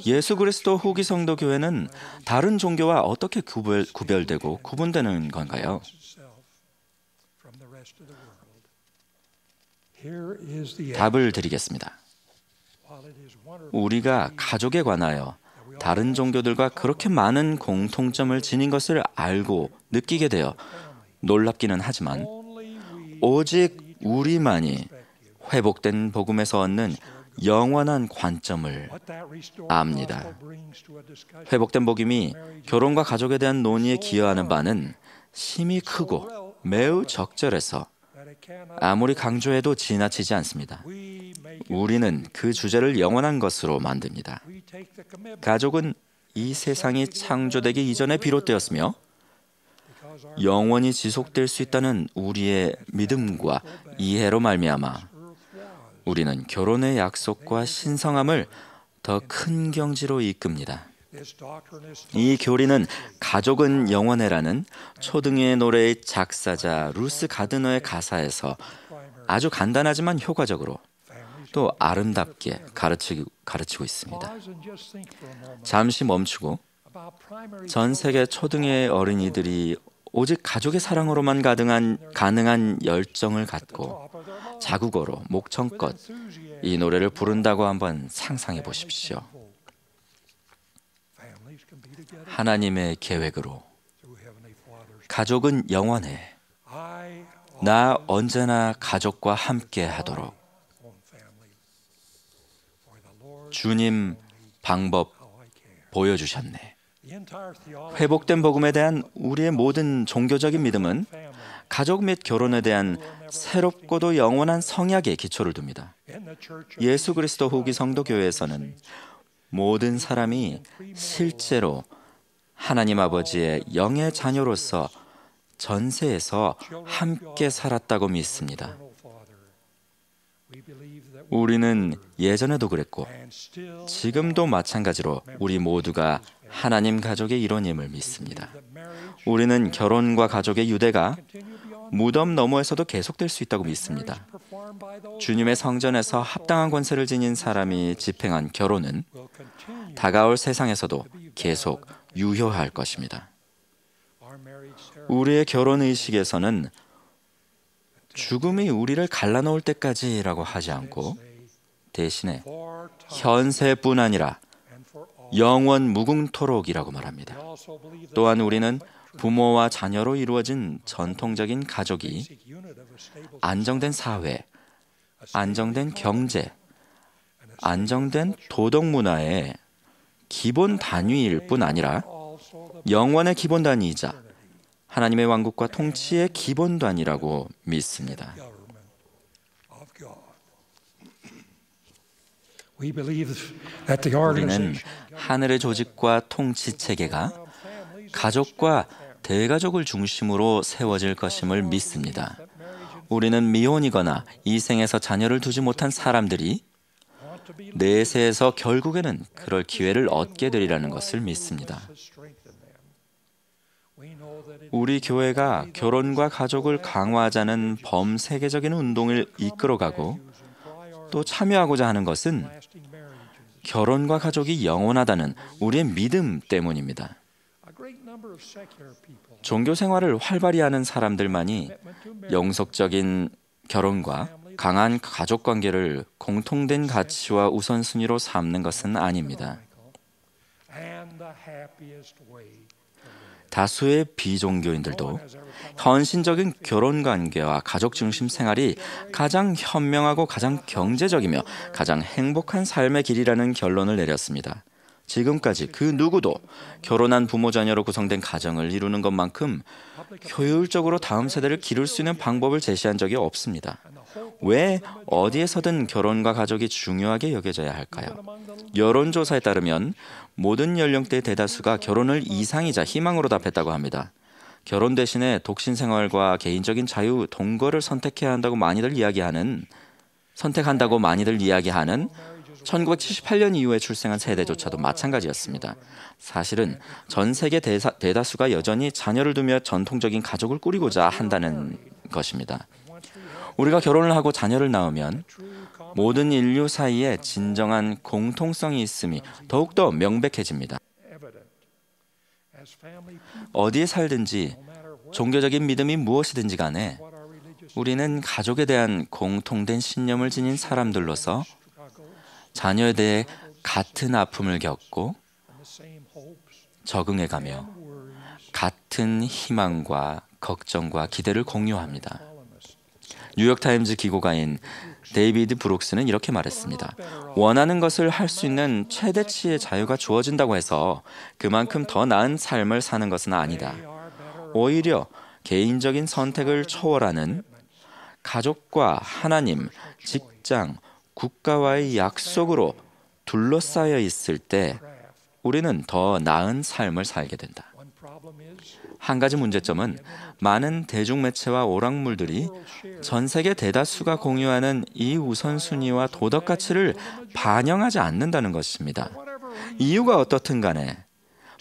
예수 그리스도 후기 성도 교회는 다른 종교와 어떻게 구별되고 구분되는 건가요? 답을 드리겠습니다. 우리가 가족에 관하여 다른 종교들과 그렇게 많은 공통점을 지닌 것을 알고 느끼게 되어 놀랍기는 하지만 오직 우리만이 회복된 복음에서 얻는 영원한 관점을 압니다. 회복된 복음이 결혼과 가족에 대한 논의에 기여하는 바는 심히 크고 매우 적절해서 아무리 강조해도 지나치지 않습니다. 우리는 그 주제를 영원한 것으로 만듭니다. 가족은 이 세상이 창조되기 이전에 비롯되었으며 영원히 지속될 수 있다는 우리의 믿음과 이해로 말미암아 우리는 결혼의 약속과 신성함을 더 큰 경지로 이끕니다. 이 교리는 가족은 영원해라는 초등의 노래의 작사자 루스 가드너의 가사에서 아주 간단하지만 효과적으로 또 아름답게 가르치고 있습니다. 잠시 멈추고 전 세계 초등의 어린이들이 오직 가족의 사랑으로만 가능한 열정을 갖고 자국어로 목청껏 이 노래를 부른다고 한번 상상해 보십시오. 하나님의 계획으로 가족은 영원해. 나 언제나 가족과 함께 하도록. 주님 방법 보여주셨네. 회복된 복음에 대한 우리의 모든 종교적인 믿음은 가족 및 결혼에 대한 새롭고도 영원한 성약에 기초를 둡니다. 예수 그리스도 후기 성도 교회에서는 모든 사람이 실제로 하나님 아버지의 영의 자녀로서 전세에서 함께 살았다고 믿습니다. 우리는 예전에도 그랬고 지금도 마찬가지로 우리 모두가 하나님 가족의 일원임을 믿습니다. 우리는 결혼과 가족의 유대가 무덤 너머에서도 계속될 수 있다고 믿습니다. 주님의 성전에서 합당한 권세를 지닌 사람이 집행한 결혼은 다가올 세상에서도 계속 유효할 것입니다. 우리의 결혼 의식에서는 죽음이 우리를 갈라놓을 때까지라고 하지 않고 대신에 현세뿐 아니라 영원 무궁토록이라고 말합니다. 또한 우리는 부모와 자녀로 이루어진 전통적인 가족이 안정된 사회, 안정된 경제, 안정된 도덕 문화의 기본 단위일 뿐 아니라 영원의 기본 단위이자 하나님의 왕국과 통치의 기본 단위라고 믿습니다. 우리는 하늘의 조직과 통치 체계가 가족과 대가족을 중심으로 세워질 것임을 믿습니다. 우리는 미혼이거나 이 생에서 자녀를 두지 못한 사람들이 내세에서 결국에는 그럴 기회를 얻게 되리라는 것을 믿습니다. 우리 교회가 결혼과 가족을 강화하자는 범세계적인 운동을 이끌어가고 또 참여하고자 하는 것은 결혼과 가족이 영원하다는 우리의 믿음 때문입니다. 종교 생활을 활발히 하는 사람들만이 영속적인 결혼과 강한 가족 관계를 공통된 가치와 우선순위로 삼는 것은 아닙니다. 다수의 비종교인들도 헌신적인 결혼 관계와 가족 중심 생활이 가장 현명하고 가장 경제적이며 가장 행복한 삶의 길이라는 결론을 내렸습니다. 지금까지 그 누구도 결혼한 부모 자녀로 구성된 가정을 이루는 것만큼 효율적으로 다음 세대를 기를 수 있는 방법을 제시한 적이 없습니다. 왜 어디에서든 결혼과 가족이 중요하게 여겨져야 할까요? 여론조사에 따르면 모든 연령대 대다수가 결혼을 이상이자 희망으로 답했다고 합니다. 결혼 대신에 독신 생활과 개인적인 자유, 동거를 선택한다고 많이들 이야기하는 1978년 이후에 출생한 세대조차도 마찬가지였습니다. 사실은 전 세계 대다수가 여전히 자녀를 두며 전통적인 가족을 꾸리고자 한다는 것입니다. 우리가 결혼을 하고 자녀를 낳으면 모든 인류 사이에 진정한 공통성이 있음이 더욱더 명백해집니다. 어디에 살든지 종교적인 믿음이 무엇이든지 간에 우리는 가족에 대한 공통된 신념을 지닌 사람들로서 자녀에 대해 같은 아픔을 겪고 적응해가며 같은 희망과 걱정과 기대를 공유합니다. 뉴욕타임즈 기고가인 데이비드 브룩스는 이렇게 말했습니다. 원하는 것을 할 수 있는 최대치의 자유가 주어진다고 해서 그만큼 더 나은 삶을 사는 것은 아니다. 오히려 개인적인 선택을 초월하는 가족과 하나님, 직장, 국가와의 약속으로 둘러싸여 있을 때 우리는 더 나은 삶을 살게 된다. 한 가지 문제점은 많은 대중매체와 오락물들이 전 세계 대다수가 공유하는 이 우선순위와 도덕 가치를 반영하지 않는다는 것입니다. 이유가 어떻든 간에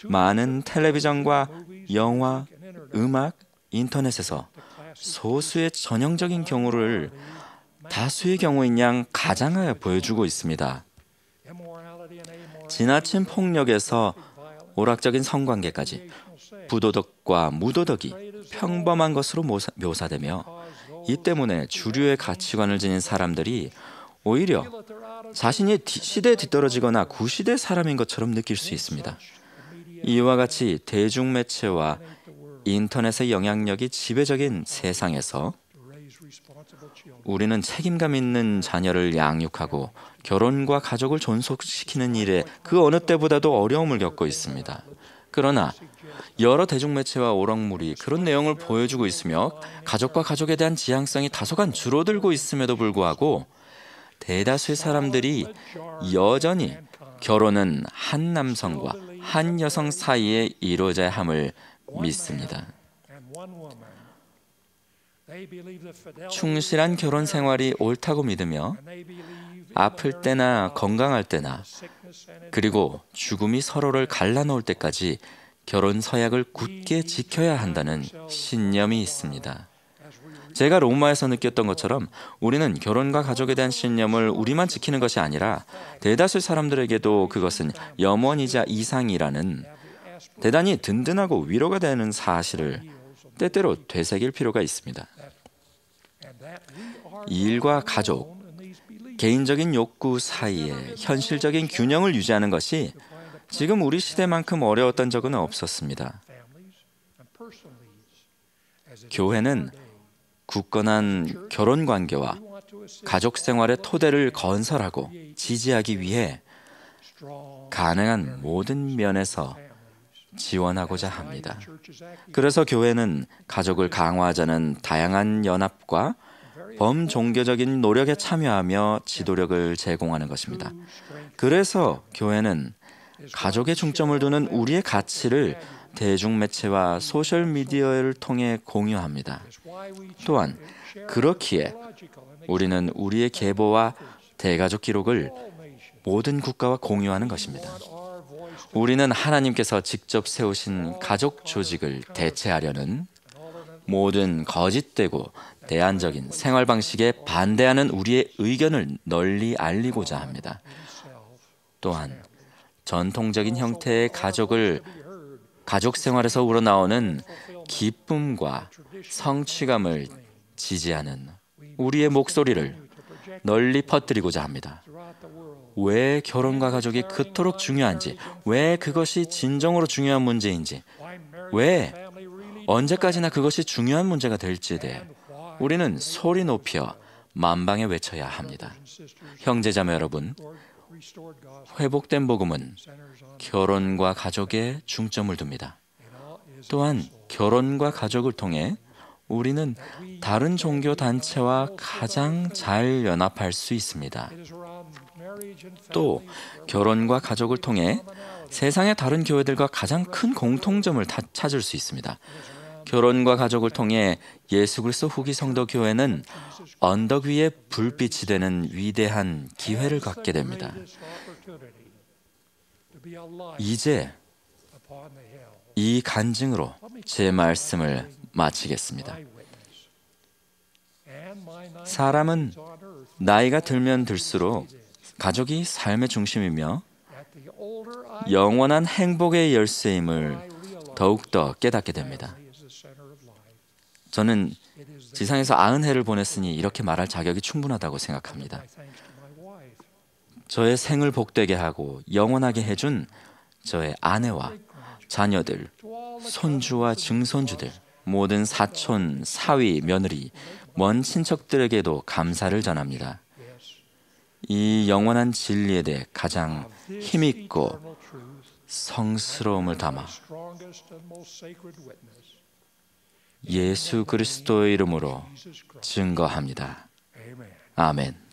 많은 텔레비전과 영화, 음악, 인터넷에서 소수의 전형적인 경우를 다수의 경우인 양 가장하여 보여주고 있습니다. 지나친 폭력에서 오락적인 성관계까지 부도덕과 무도덕이 평범한 것으로 묘사되며 이 때문에 주류의 가치관을 지닌 사람들이 오히려 자신이 시대에 뒤떨어지거나 구시대 사람인 것처럼 느낄 수 있습니다. 이와 같이 대중매체와 인터넷의 영향력이 지배적인 세상에서 우리는 책임감 있는 자녀를 양육하고 결혼과 가족을 존속시키는 일에 그 어느 때보다도 어려움을 겪고 있습니다. 그러나 여러 대중매체와 오락물이 그런 내용을 보여주고 있으며 가족과 가족에 대한 지향성이 다소간 줄어들고 있음에도 불구하고 대다수의 사람들이 여전히 결혼은 한 남성과 한 여성 사이에 이루어져야 함을 믿습니다. 충실한 결혼 생활이 옳다고 믿으며 아플 때나 건강할 때나 그리고 죽음이 서로를 갈라놓을 때까지 결혼 서약을 굳게 지켜야 한다는 신념이 있습니다. 제가 로마에서 느꼈던 것처럼 우리는 결혼과 가족에 대한 신념을 우리만 지키는 것이 아니라 대다수 사람들에게도 그것은 염원이자 이상이라는 대단히 든든하고 위로가 되는 사실을 때때로 되새길 필요가 있습니다. 일과 가족, 개인적인 욕구 사이에 현실적인 균형을 유지하는 것이 지금 우리 시대만큼 어려웠던 적은 없었습니다. 교회는 굳건한 결혼 관계와 가족 생활의 토대를 건설하고 지지하기 위해 가능한 모든 면에서 지원하고자 합니다. 그래서 교회는 가족을 강화하자는 다양한 연합과 범종교적인 노력에 참여하며 지도력을 제공하는 것입니다. 그래서 교회는 가족에 중점을 두는 우리의 가치를 대중매체와 소셜미디어를 통해 공유합니다. 또한 그렇기에 우리는 우리의 계보와 대가족 기록을 모든 국가와 공유하는 것입니다. 우리는 하나님께서 직접 세우신 가족 조직을 대체하려는 모든 거짓되고 대안적인 생활 방식에 반대하는 우리의 의견을 널리 알리고자 합니다. 또한 전통적인 형태의 가족 생활에서 우러나오는 기쁨과 성취감을 지지하는 우리의 목소리를 널리 퍼뜨리고자 합니다. 왜 결혼과 가족이 그토록 중요한지, 왜 그것이 진정으로 중요한 문제인지, 왜 언제까지나 그것이 중요한 문제가 될지에 대해 우리는 소리 높여 만방에 외쳐야 합니다. 형제자매 여러분, 회복된 복음은 결혼과 가족에 중점을 둡니다. 또한 결혼과 가족을 통해 우리는 다른 종교 단체와 가장 잘 연합할 수 있습니다. 또 결혼과 가족을 통해 세상의 다른 교회들과 가장 큰 공통점을 찾을 수 있습니다. 결혼과 가족을 통해 예수 그리스도 후기 성도 교회는 언덕 위에 불빛이 되는 위대한 기회를 갖게 됩니다. 이제 이 간증으로 제 말씀을 마치겠습니다. 사람은 나이가 들면 들수록 가족이 삶의 중심이며 영원한 행복의 열쇠임을 더욱더 깨닫게 됩니다. 저는 지상에서 90해를 보냈으니 이렇게 말할 자격이 충분하다고 생각합니다. 저의 생을 복되게 하고 영원하게 해준 저의 아내와 자녀들, 손주와 증손주들, 모든 사촌, 사위, 며느리, 먼 친척들에게도 감사를 전합니다. 이 영원한 진리에 대해 가장 힘있고 성스러움을 담아 예수 그리스도의 이름으로 증거합니다. 아멘.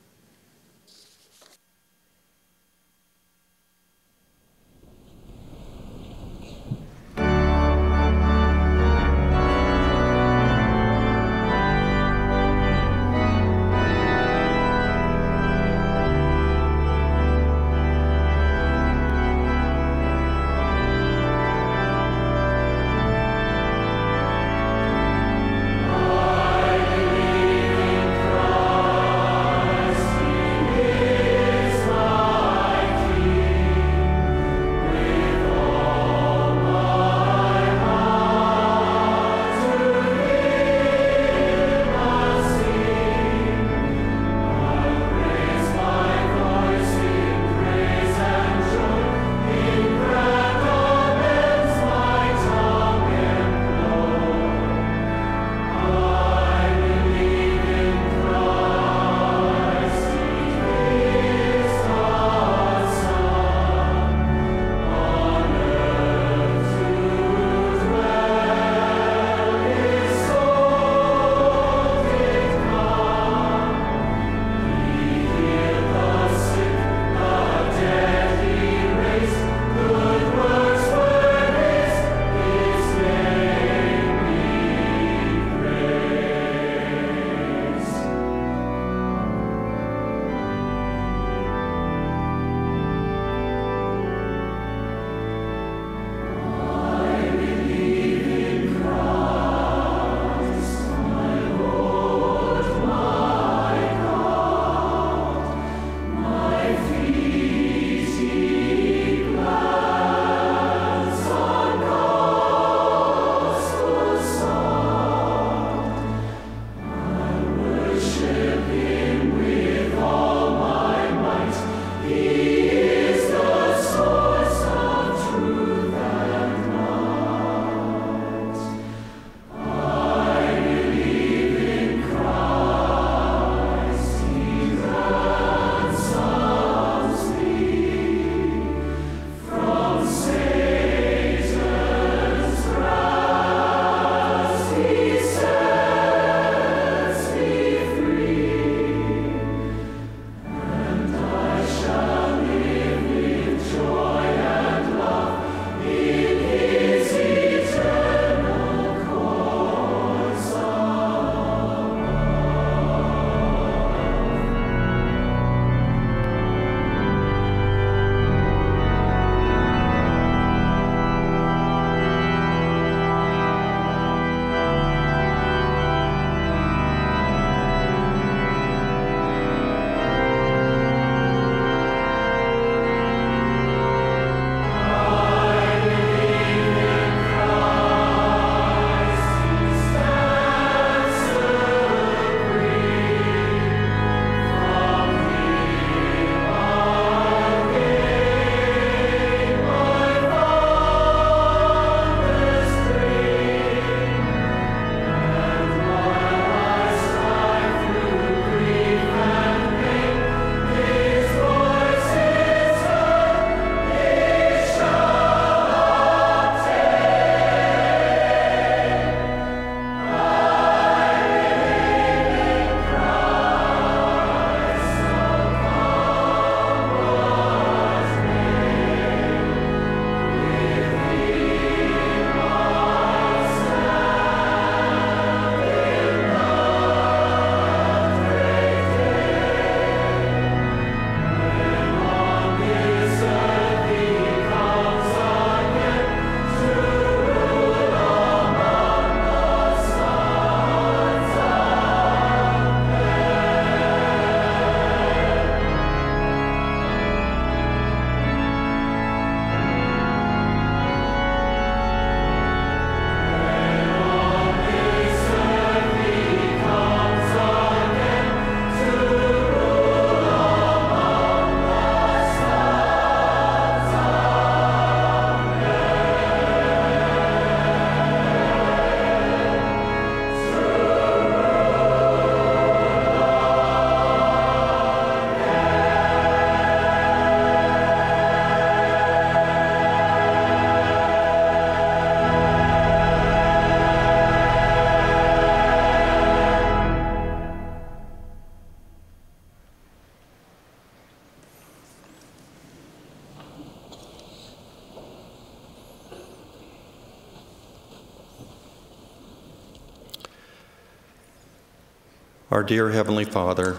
Our dear Heavenly Father,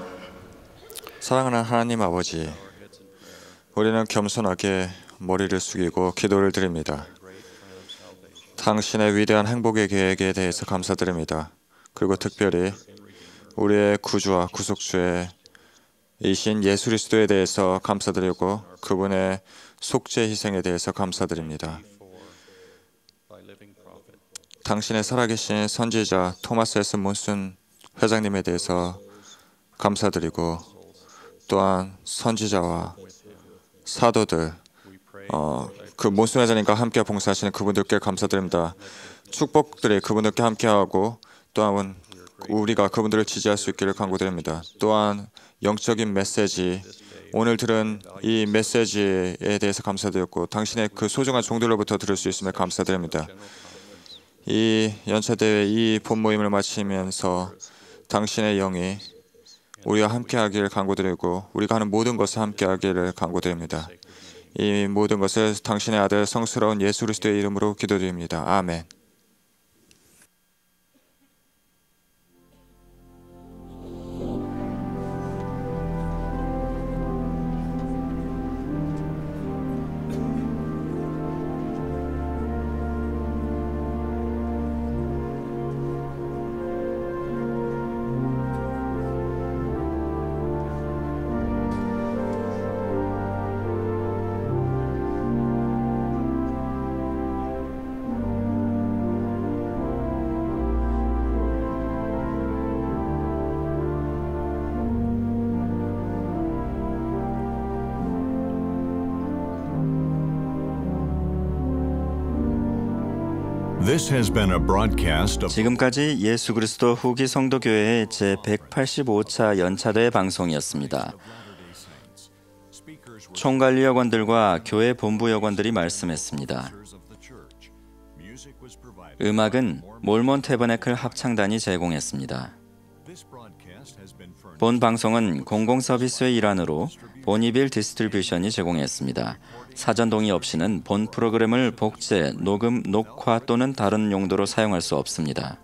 사랑하는 하나님 아버지, 우리는 겸손하게 머리를 숙이고 기도를 드립니다. 당신의 위대한 행복의 계획에 대해서 감사드립니다. 그리고 특별히 우리의 구주와 구속주이신 예수 그리스도에 대해서 감사드리고 그분의 속죄 희생에 대해서 감사드립니다. 당신의 살아계신 선지자 토마스 S. 몬슨 회장님에 대해서 감사드리고 또한 선지자와 사도들, 그 몬슨 회장님과 함께 봉사하시는 그분들께 감사드립니다. 축복들이 그분들께 함께하고 또한 우리가 그분들을 지지할 수 있기를 간구드립니다. 또한 영적인 메시지, 오늘 들은 이 메시지에 대해서 감사드렸고 당신의 그 소중한 종들로부터 들을 수 있음에 감사드립니다. 이 연차대회 이 본모임을 마치면서 당신의 영이 우리와 함께하기를 간구드리고 우리가 하는 모든 것을 함께하기를 간구드립니다. 이 모든 것을 당신의 아들 성스러운 예수 그리스도의 이름으로 기도드립니다. 아멘. This has been a broadcast of 지금까지 예수 그리스도 후기 성도교회의 제185차 연차대 방송이었습니다. 총관리 여관들과 교회 본부 여관들이 말씀했습니다. 음악은 몰몬 태버네클 합창단이 제공했습니다. 본 방송은 공공 서비스의 일환으로 보니빌 디스트리뷰션이 제공했습니다. 사전 동의 없이는 본 프로그램을 복제, 녹음, 녹화 또는 다른 용도로 사용할 수 없습니다.